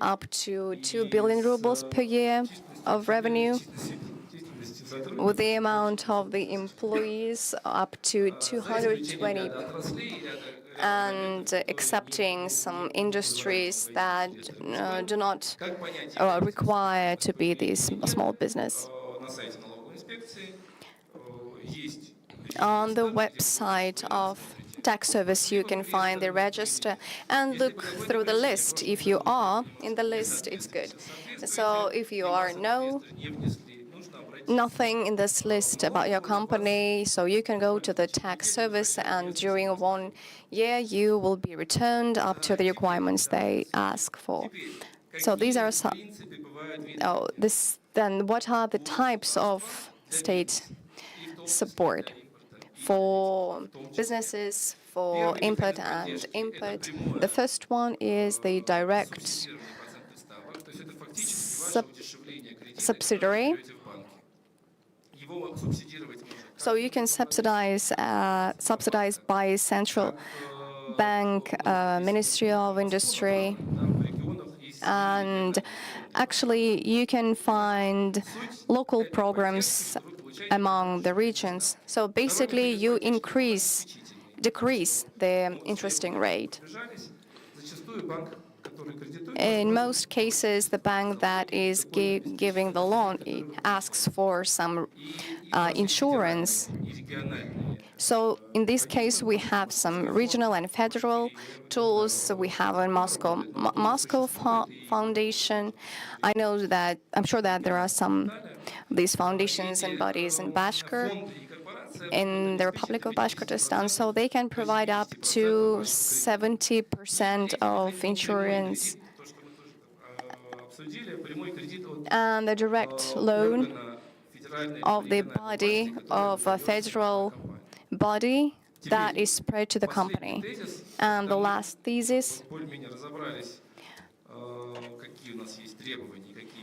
up to 2 billion rubles per year of revenue, with the amount of the employees up to 220, and accepting some industries that do not require to be this small business. On the website of tax service, you can find the register and look through the list. If you are in the list, it's good. So if you are nothing in this list about your company, so you can go to the tax service, and during 1 year you will be returned up to the requirements they ask for. So these are some. Then what are the types of state support for businesses, for input and input? The first one is the direct subsidiary. So you can subsidized by central bank, Ministry of Industry, and actually you can find local programs among the regions. So basically you decrease the interest rate. In most cases, the bank that is giving the loan, it asks for some insurance. So in this case, we have some regional and federal tools. We have a Moscow Foundation. I'm sure that there are some of these foundations and bodies in Bashkir, in the Republic of Bashkortostan, so they can provide up to 70% of insurance. And the direct loan of the body, of a federal body, that is spread to the company. And the last thesis,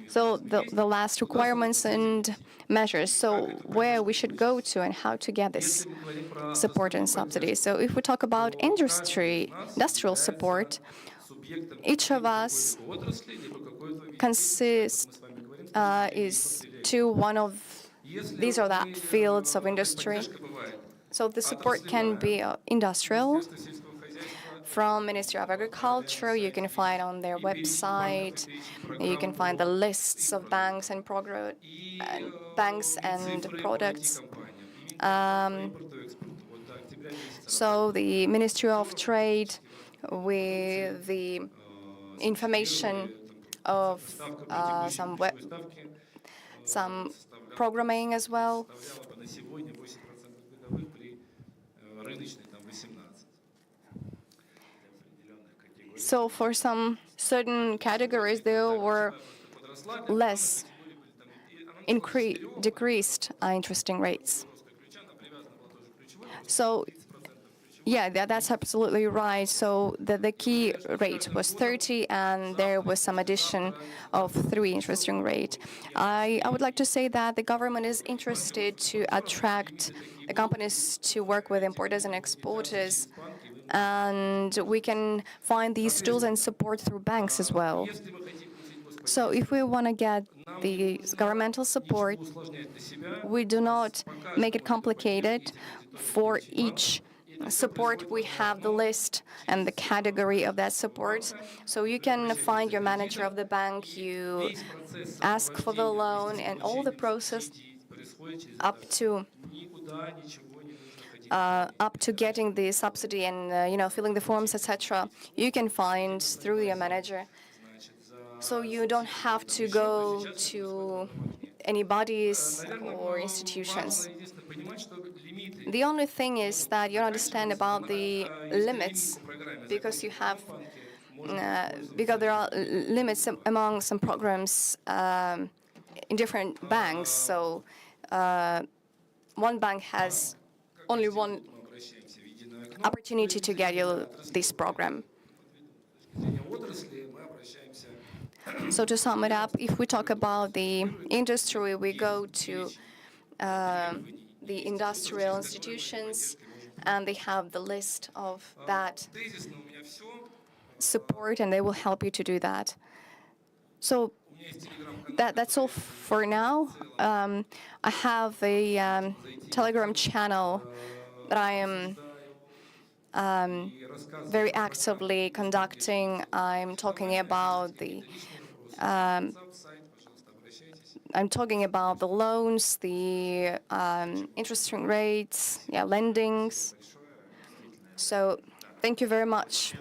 so the last requirements and measures, so where we should go to and how to get this support and subsidies. So if we talk about industrial support, each of us is to one of these or that fields of industry. So the support can be industrial from Ministry of Agriculture. You can find on their website. You can find the lists of banks and banks and products. So the Ministry of Trade, with the information of some programming as well. So for some certain categories, there were less decreased interesting rates. So yeah, that's absolutely right. So the key rate was 30, and there was some addition of 3 interesting rate. I would like to say that the government is interested to attract the companies to work with importers and exporters, and we can find these tools and support through banks as well. So if we want to get the governmental support, we do not make it complicated. For each support, we have the list and the category of that support. So you can find your manager of the bank, you ask for the loan, and all the process up to getting the subsidy and filling the forms, etc. You can find through your manager. So you don't have to go to any bodies or institutions. The only thing is that you understand about the limits, because there are limits among some programs in different banks. So one bank has only one opportunity to get you this program. So to sum it up, if we talk about the industry, we go to the industrial institutions, and they have the list of that support, and they will help you to do that. So that's all for now. I have a Telegram channel that I am very actively conducting. I'm talking about the loans, the interest rates, lendings. So thank you very much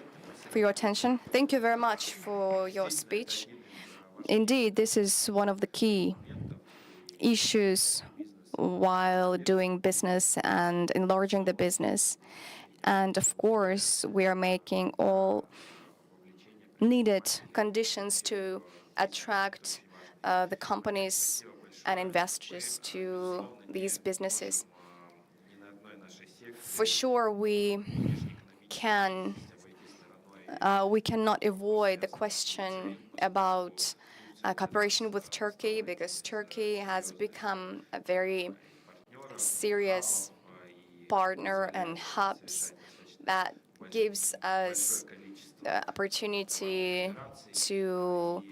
for your attention. Thank you very much for your speech. Indeed, this is one of the key issues while doing business and enlarging the business. And of course, we are making all needed conditions to attract the companies and investors to these businesses. For sure, we cannot avoid the question about cooperation with Turkey, because Turkey has become a very serious partner and hubs that gives us the opportunity to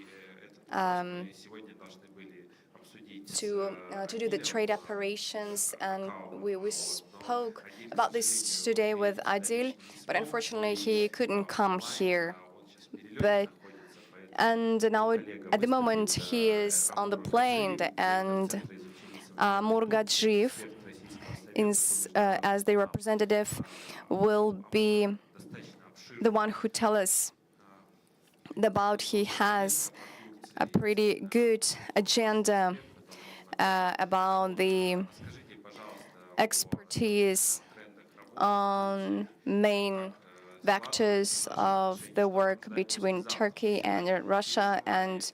do the trade operations, and we spoke about this today with Adil, but unfortunately he couldn't come here. And now at the moment he is on the plane, and Murgajiv, as the representative, will be the one who tell us about. He has a pretty good agenda about the expertise on main vectors of the work between Turkey and Russia, and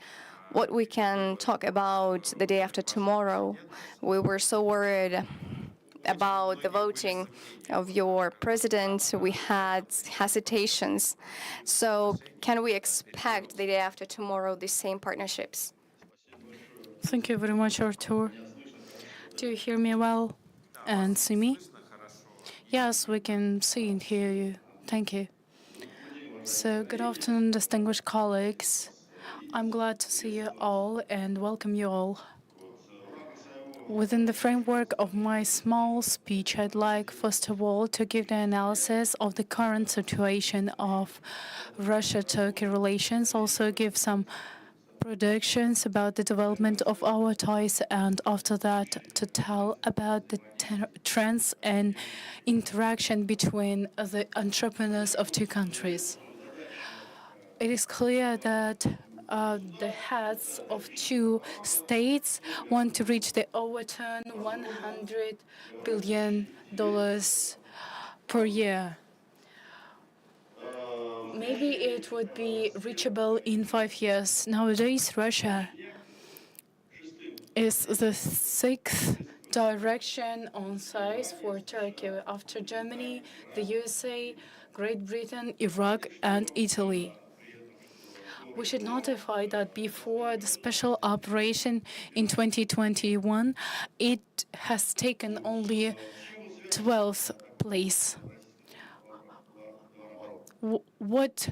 what we can talk about the day after tomorrow. We were so worried about the voting of your president. We had hesitations. So can we expect the day after tomorrow the same partnerships?
Thank you very much, Artur. Do you hear me well and see me? Yes, we can see and hear you. Thank you. So, good afternoon, distinguished colleagues. I'm glad to see you all and welcome you all. Within the framework of my small speech, I'd like, first of all, to give the analysis of the current situation of Russia-Turkey relations, also give some predictions about the development of our ties, and after that, to tell about the trends and interaction between the entrepreneurs of two countries. It is clear that the heads of two states want to reach the overturn $100 billion per year. Maybe it would be reachable in 5 years. Nowadays, Russia is the sixth direction on size for Turkey after Germany, the USA, Great Britain, Iraq, and Italy. We should notify that before the special operation in 2021, it has taken only 12th place. What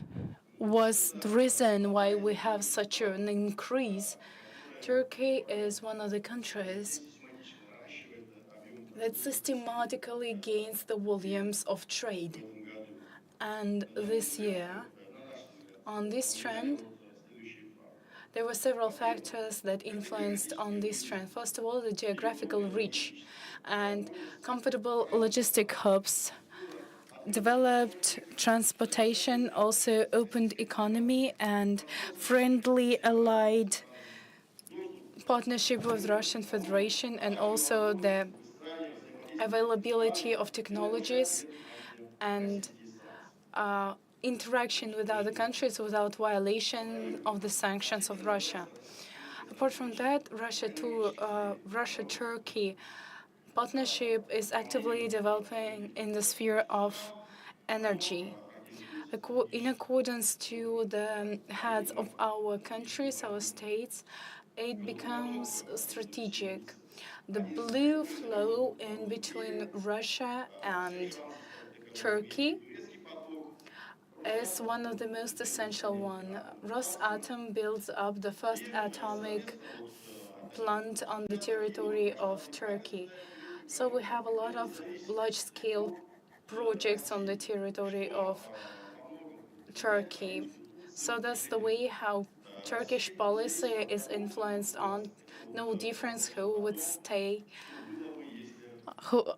was the reason why we have such an increase? Turkey is one of the countries that systematically gains the volumes of trade. And this year, on this trend, there were several factors that influenced on this trend. First of all, the geographical reach and comfortable logistic hubs, developed transportation, also opened economy and friendly allied partnership with Russian Federation, and also the availability of technologies and interaction with other countries without violation of the sanctions of Russia. Apart from that, Russia-Turkey partnership is actively developing in the sphere of energy. In accordance to the heads of our countries, our states, it becomes strategic. The blue flow in between Russia and Turkey is one of the most essential one. Rosatom builds up the first atomic plant on the territory of Turkey. So we have a lot of large-scale projects on the territory of Turkey. So that's the way how Turkish policy is influenced on. No difference who would stay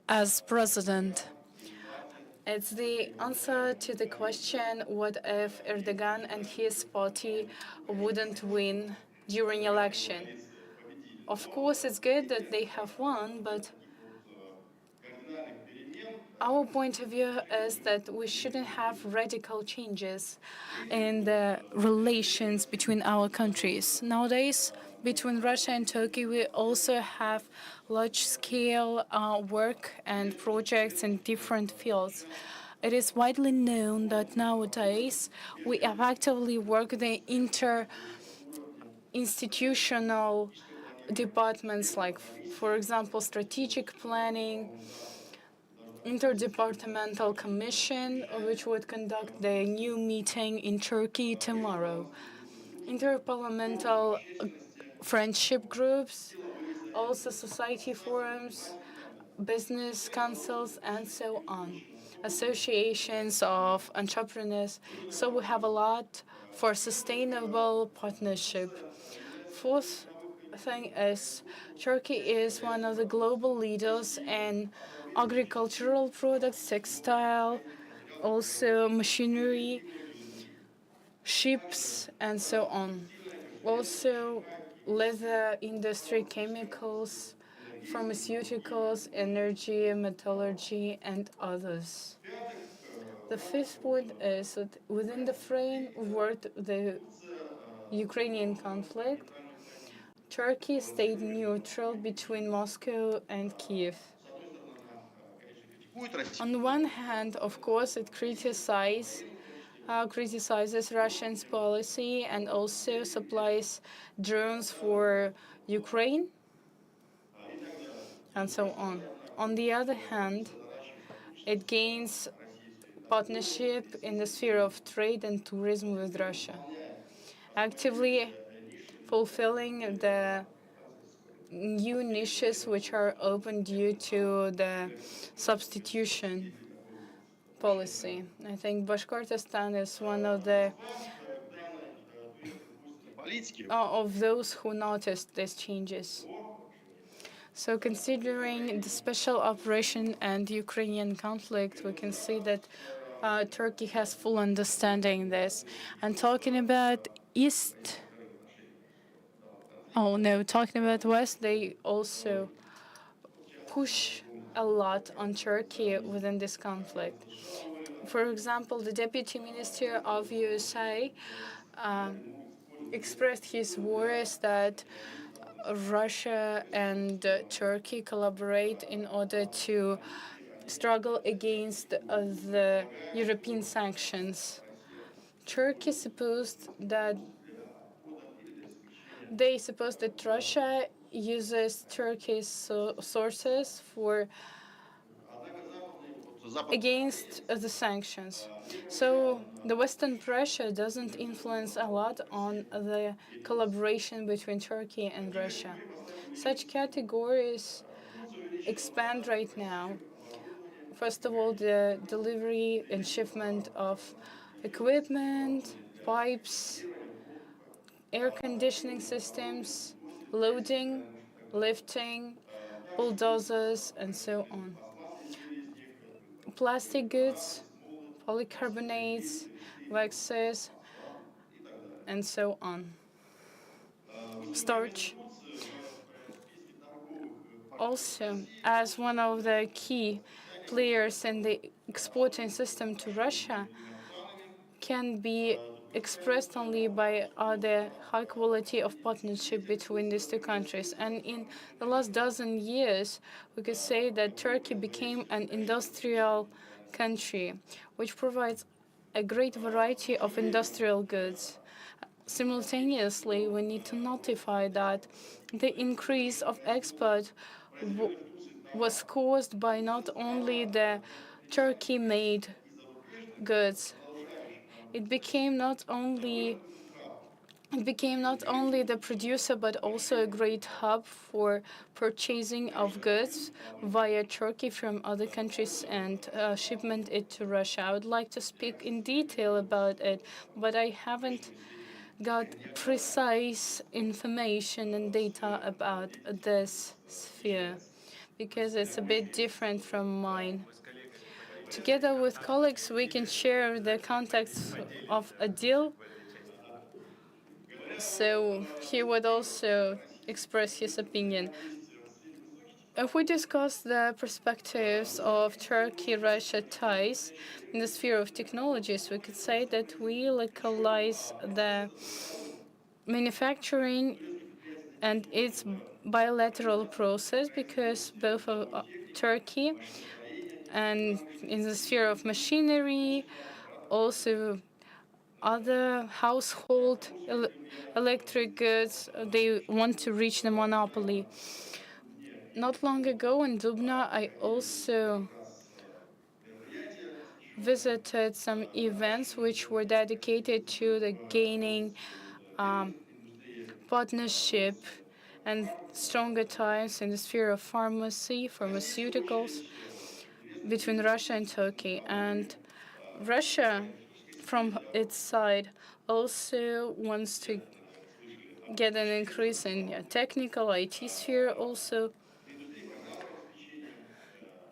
as president. It's the answer to the question, what if Erdogan and his party wouldn't win during election? Of course, it's good that they have won, but our point of view is that we shouldn't have radical changes in the relations between our countries. Nowadays, between Russia and Turkey, we also have large-scale work and projects in different fields. It is widely known that nowadays we have actively worked the inter-institutional departments like, for example, strategic planning, interdepartmental commission, which would conduct the new meeting in Turkey tomorrow, interparliamental friendship groups, also society forums, business councils, and so on, associations of entrepreneurs. So we have a lot for sustainable partnership. Fourth thing is Turkey is one of the global leaders in agricultural products, textile, also machinery, ships, and so on. Also, leather industry, chemicals, pharmaceuticals, energy, metallurgy, and others. The fifth point is that within the framework of the Ukrainian conflict, Turkey stayed neutral between Moscow and Kiev. On the one hand, of course, it criticizes Russia's policy and also supplies drones for Ukraine and so on. On the other hand, it gains partnership in the sphere of trade and tourism with Russia, actively fulfilling the new niches which are open due to the substitution policy. I think Bashkortostan is one of those who noticed these changes. So considering the special operation and Ukrainian conflict, we can see that Turkey has full understanding this. And talking about East, oh no, talking about West, they also push a lot on Turkey within this conflict. For example, the Deputy Minister of USA expressed his worries that Russia and Turkey collaborate in order to struggle against the European sanctions. Turkey supposed that Russia uses Turkey's sources for against the sanctions. So the Western pressure doesn't influence a lot on the collaboration between Turkey and Russia. Such categories expand right now. First of all, the delivery and shipment of equipment, pipes, air conditioning systems, loading, lifting, bulldozers, and so on. Plastic goods, polycarbonates, waxes, and so on. Starch. Also, as one of the key players in the exporting system to Russia, can be expressed only by the high quality of partnership between these two countries. And in the last dozen years, we could say that Turkey became an industrial country, which provides a great variety of industrial goods. Simultaneously, we need to notify that the increase of export was caused by not only the Turkey-made goods. It became not only the producer, but also a great hub for purchasing of goods via Turkey from other countries and shipment it to Russia. I would like to speak in detail about it, but I haven't got precise information and data about this sphere because it's a bit different from mine. Together with colleagues, we can share the context of a deal. So he would also express his opinion. If we discuss the perspectives of Turkey-Russia ties in the sphere of technologies, we could say that we localize the manufacturing and its bilateral process because both of Turkey and in the sphere of machinery, also other household electric goods, they want to reach the monopoly. Not long ago in Dubna, I also visited some events which were dedicated to the gaining partnership and stronger ties in the sphere of pharmaceuticals between Russia and Turkey. And Russia, from its side, also wants to get an increase in technical IT sphere, also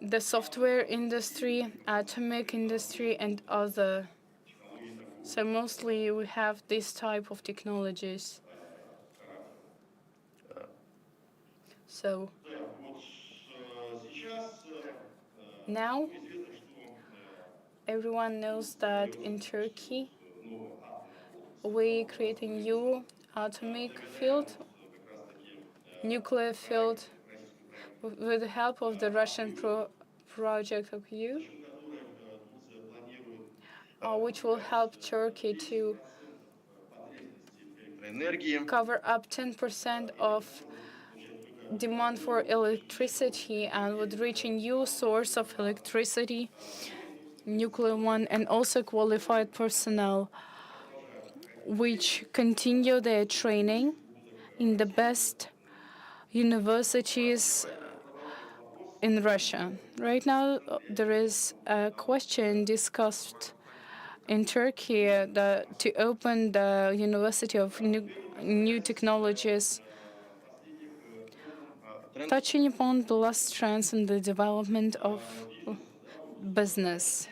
the software industry, atomic industry, and other. So mostly we have this type of technologies. So now everyone knows that in Turkey we create a new atomic field, nuclear field, with the help of the Russian project of you, which will help Turkey to cover up 10% of demand for electricity and would reach a new source of electricity, nuclear one, and also qualified personnel, which continue their training in the best universities in Russia. Right now, there is a question discussed in Turkey to open the University of New Technologies, touching upon the last trends in the development of business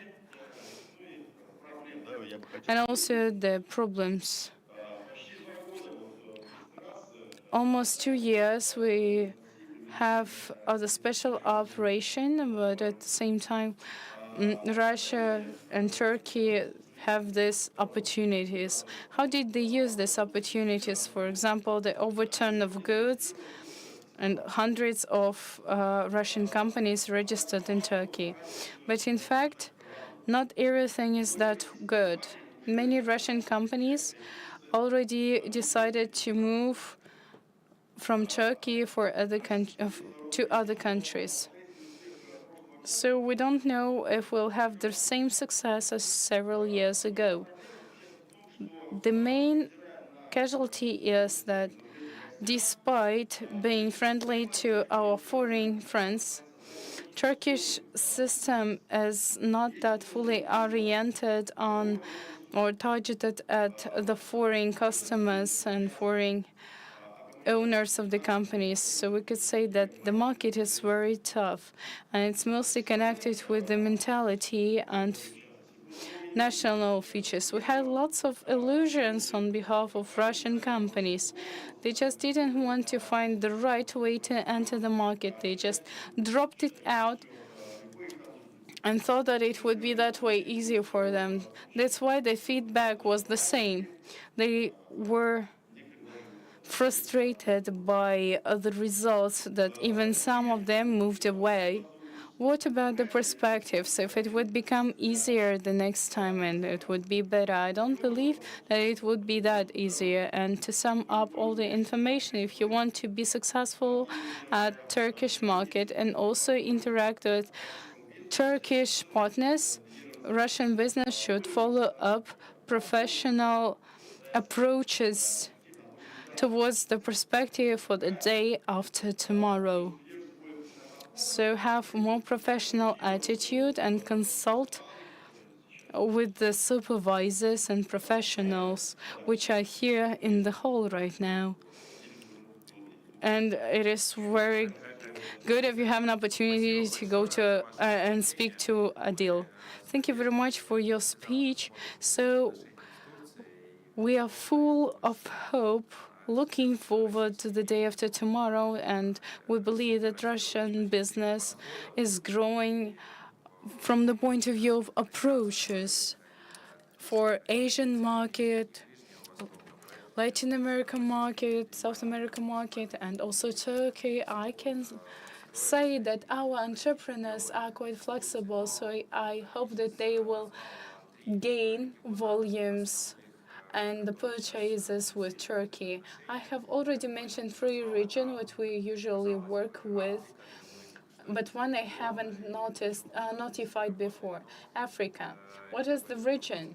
and also the problems. Almost 2 years we have the special operation, but at the same time, Russia and Turkey have these opportunities. How did they use these opportunities? For example, the overturn of goods and hundreds of Russian companies registered in Turkey. But in fact, not everything is that good. Many Russian companies already decided to move from Turkey to other countries. So we don't know if we'll have the same success as several years ago. The main casualty is that despite being friendly to our foreign friends, Turkish system is not that fully oriented on or targeted at the foreign customers and foreign owners of the companies. So we could say that the market is very tough, and it's mostly connected with the mentality and national features. We had lots of illusions on behalf of Russian companies. They just didn't want to find the right way to enter the market. They just dropped it out and thought that it would be that way easier for them. That's why the feedback was the same. They were frustrated by the results that even some of them moved away. What about the perspectives? If it would become easier the next time and it would be better, I don't believe that it would be that easier. And to sum up all the information, if you want to be successful at Turkish market and also interact with Turkish partners, Russian business should follow up professional approaches towards the perspective for the day after tomorrow. So have more professional attitude and consult with the supervisors and professionals which are here in the hall right now. And it is very good if you have an opportunity to go to and speak to Adil. Thank you very much for your speech. So we are full of hope, looking forward to the day after tomorrow, and we believe that Russian business is growing from the point of view of approaches for Asian market, Latin American market, South American market, and also Turkey. I can say that our entrepreneurs are quite flexible, so I hope that they will gain volumes and the purchases with Turkey. I have already mentioned 3 regions what we usually work with, but one I haven't notified before. Africa. What is the region?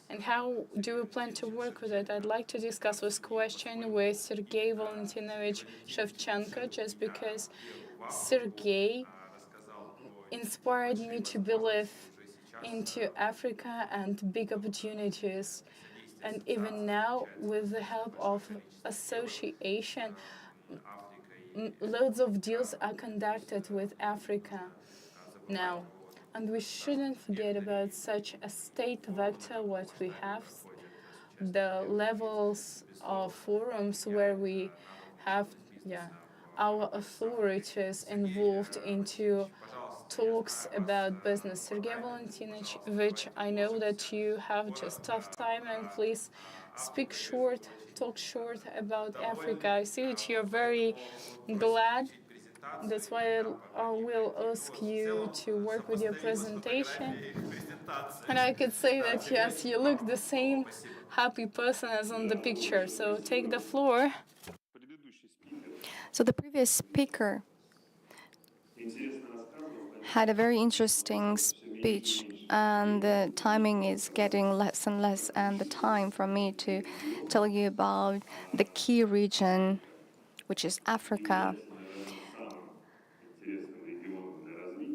And how do we plan to work with it? I'd like to discuss this question with Sergei Valentinovich Shevchenko, just because Sergei inspired me to believe into Africa and big opportunities. And even now, with the help of association, loads of deals are conducted with Africa now. And we shouldn't forget about such a state vector what we have, the levels of forums where we have our authorities involved into talks about business. Sergei Valentinovich, I know that you have just tough time, and please speak short, talk short about Africa. I see that you're very glad. That's why I will ask you to work with your presentation. And I could say that, yes, you look the same happy person as on the picture. So take the floor.
So the previous speaker had a very interesting speech, and the timing is getting less and less, and the time for me to tell you about the key region which is Africa,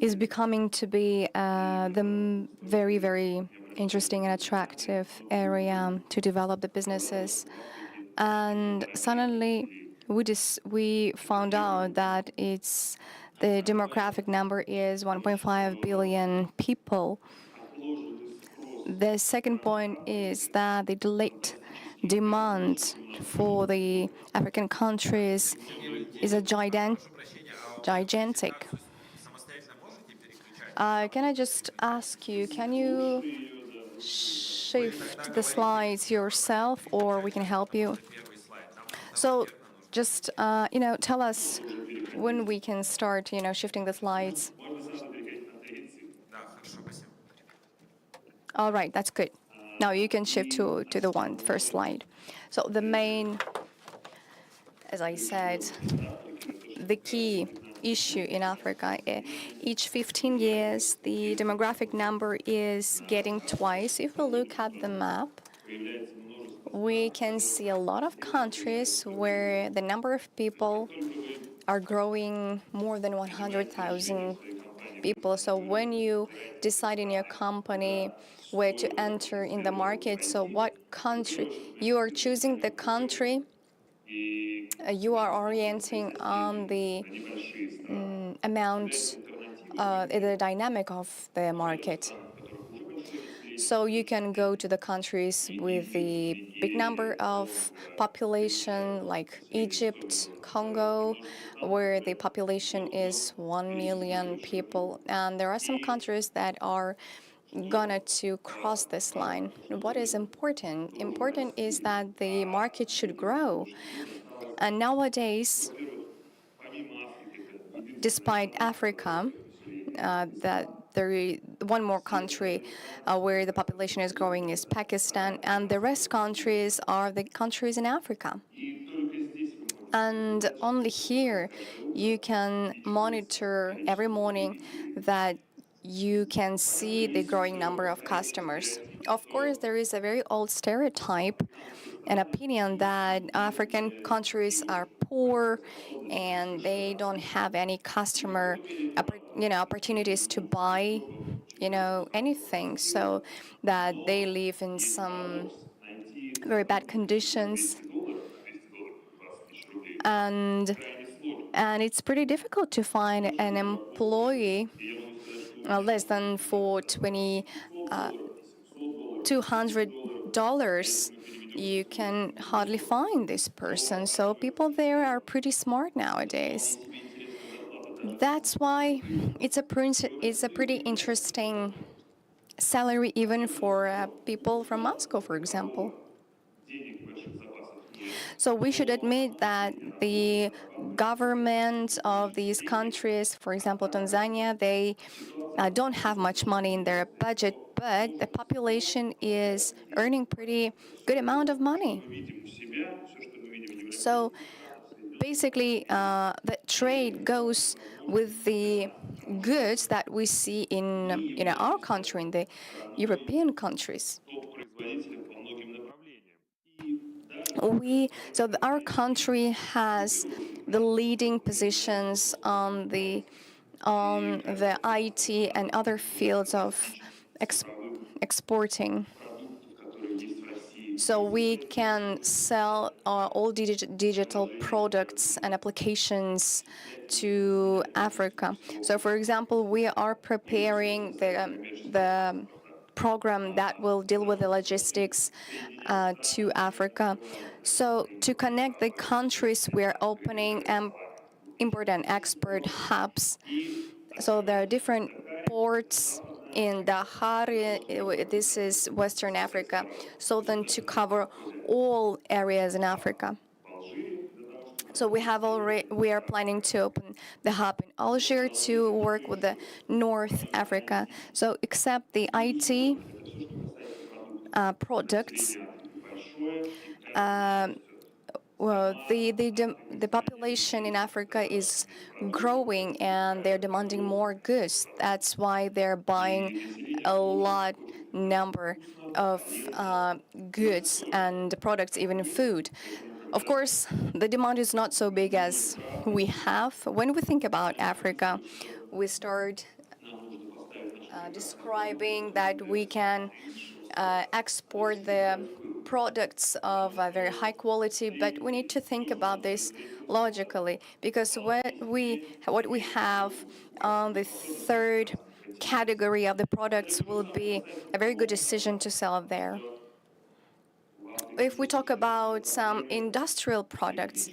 is becoming to be very, very interesting and attractive area to develop the businesses. And suddenly, we found out that the demographic number is 1.5 billion people. The second point is that the delayed demand for the African countries is a
Прошу прощения, а вы
gigantic.
презентацию самостоятельно можете переключать?
Can I just ask you, can you shift the slides yourself, or we can help you?
Первый слайд. Нам,
So
наверное, нужно.
just, tell us when we can start, shifting the slides.
Да, хорошо, спасибо.
All right, that's good. Now you can shift to the first slide. So the main, as I said, the key issue in Africa, each 15 years, the demographic number is getting twice. If we look at the map, we can see a lot of countries where the number of people are growing more than 100,000 people. So when you decide in your company where to enter in the market, so what country, you are choosing the country, you are orienting on the amount, the dynamic of the market. So you can go to the countries with the big number of population, like Egypt, Congo, where the population is 1 million people. And there are some countries that are gonna to cross this line. What is important? Important is that the market should grow. And nowadays, despite Africa, that there is one more country where the population is growing is Pakistan, and the rest countries are the countries in Africa. And only here you can monitor every morning that you can see the growing number of customers. Of course, there is a very old stereotype an opinion that African countries are poor and they don't have any customer, opportunities to buy, anything. So that they live in some very bad conditions, and it's pretty difficult to find an employee less than for $200. You can hardly find this person. So people there are pretty smart nowadays. That's why it's a pretty interesting salary even for people from Moscow, for example. So we should admit that the government of these countries, for example, Tanzania, they don't have much money in their budget, but the population is earning pretty good amount of money. So basically, the trade goes with the goods that we see in our country, in the European countries. Our country has the leading positions on the IT and other fields of exporting. So we can sell all digital products and applications to Africa. So, for example, we are preparing the program that will deal with the logistics to Africa. So to connect the countries, we are opening import and export hubs. So there are different ports in Dakar, this is Western Africa, so then to cover all areas in Africa. So we are planning to open the hub in Algiers to work with the North Africa. So except the IT products, well, the population in Africa is growing and they're demanding more goods. That's why they're buying a lot number of goods and products, even food. Of course, the demand is not so big as we have. When we think about Africa, we start describing that we can export the products of very high quality, but we need to think about this logically, because what we have on the third category of the products will be a very good decision to sell there. If we talk about some industrial products,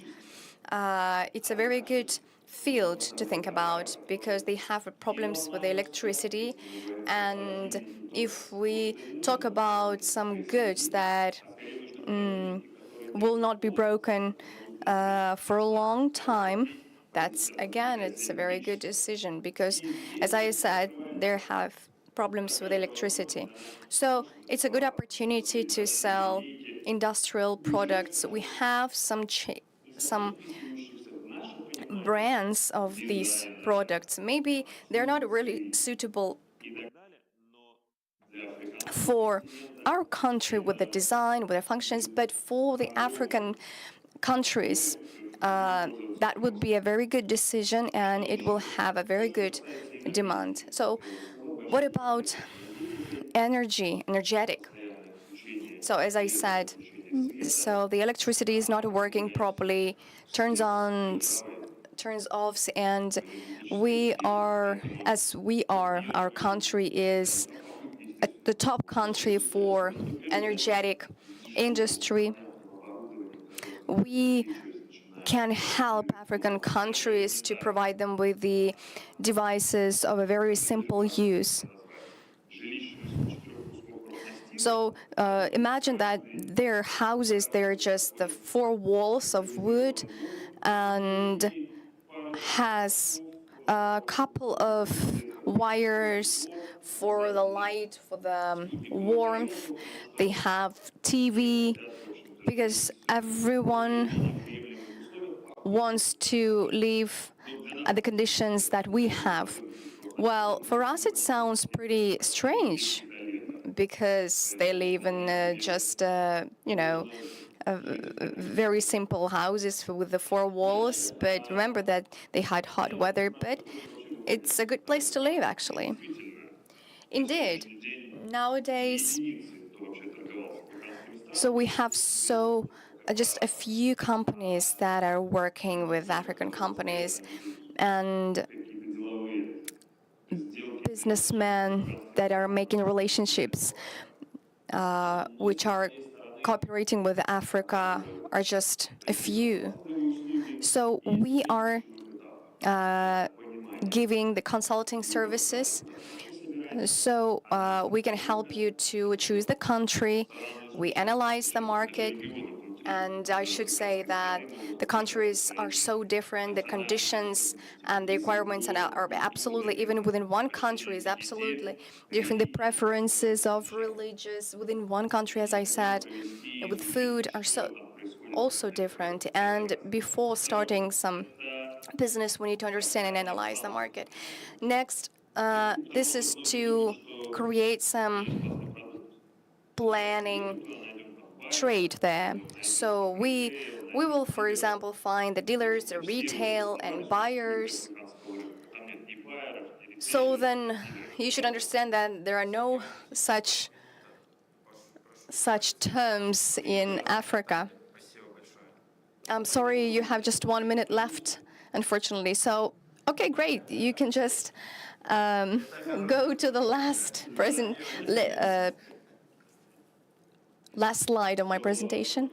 it's a very good field to think about because they have problems with the electricity. And if we talk about some goods that will not be broken for a long time, that's, again, it's a very good decision because, as I said, they have problems with electricity. So it's a good opportunity to sell industrial products. We have some brands of these products. Maybe they're not really suitable for our country with the design, with the functions, but for the African countries, that would be a very good decision and it will have a very good demand. So what about energetic? So as I said, so the electricity is not working properly, turns offs, and our country is the top country for energetic industry. We can help African countries to provide them with the devices of a very simple use. So imagine that their houses, they're just the four walls of wood and has a couple of wires for the light, for the warmth. They have TV because everyone wants to live at the conditions that we have. Well, for us it sounds pretty strange because they live in just, very simple houses with the four walls. But remember that they had hot weather, but it's a good place to live, actually. Indeed, nowadays, so we have just a few companies that are working with African companies and businessmen that are making relationships which are cooperating with Africa are just a few. So we are giving the consulting services. So we can help you to choose the country. We analyze the market. And I should say that the countries are so different, the conditions and the requirements are absolutely, even within one country, is absolutely different. The preferences of religious within one country, as I said, with food are also different. And before starting some business, we need to understand and analyze the market. Next, this is to create some planning trade there. So we will, for example, find the dealers, the retail, and buyers. So then you should understand that there are no such terms in Africa. I'm sorry, you have just 1 minute left, unfortunately. So, okay, great. You can just go to the last slide of my presentation.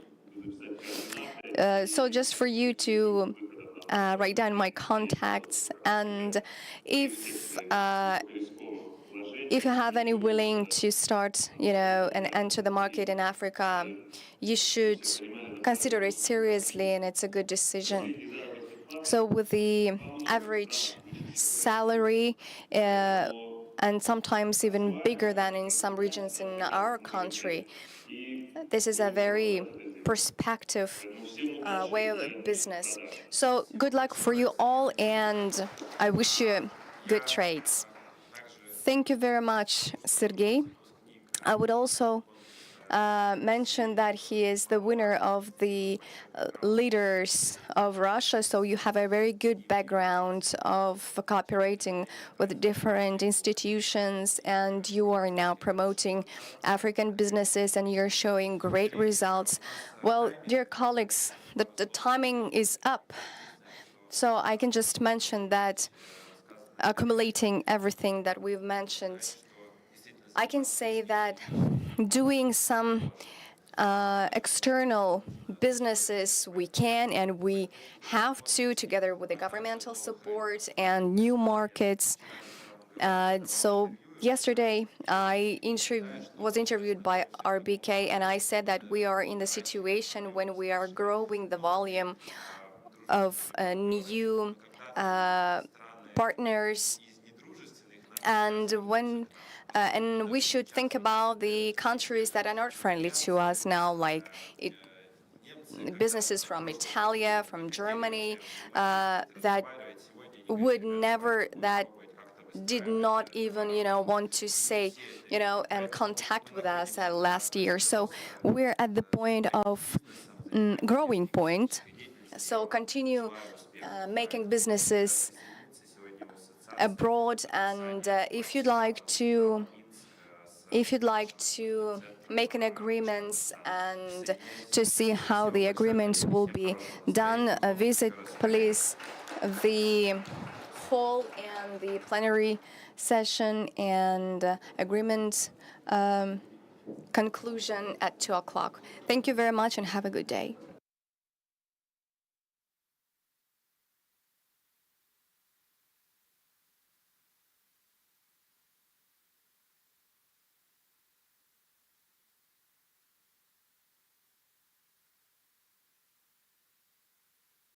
So just for you to write down my contacts, and if you have any willing to start, and enter the market in Africa, you should consider it seriously, and it's a good decision. So with the average salary, and sometimes even bigger than in some regions in our country, this is a very perspective way of business. So good luck for you all, and I wish you good trades. Thank you very much, Sergey. I would also mentioned that he is the winner of the leaders of Russia, so you have a very good background of cooperating with different institutions, and you are now promoting African businesses, and you're showing great results. Well, dear colleagues, the timing is up, so I can just mention that accumulating everything that we've mentioned, I can say that doing some external businesses we can and we have to, together with the governmental support and new markets. So yesterday I was interviewed by RBK, and I said that we are in the situation when we are growing the volume of new partners, and we should think about the countries that are not friendly to us now, like businesses from Italy, from Germany, that did not even, want to say, and contact with us last year. So we're at the point of growing point. So continue making businesses abroad, and if you'd like to make an agreement and to see how the agreements will be done, visit please the hall and the plenary session, and agreement conclusion at 2 o'clock. Thank you very much and have a good day.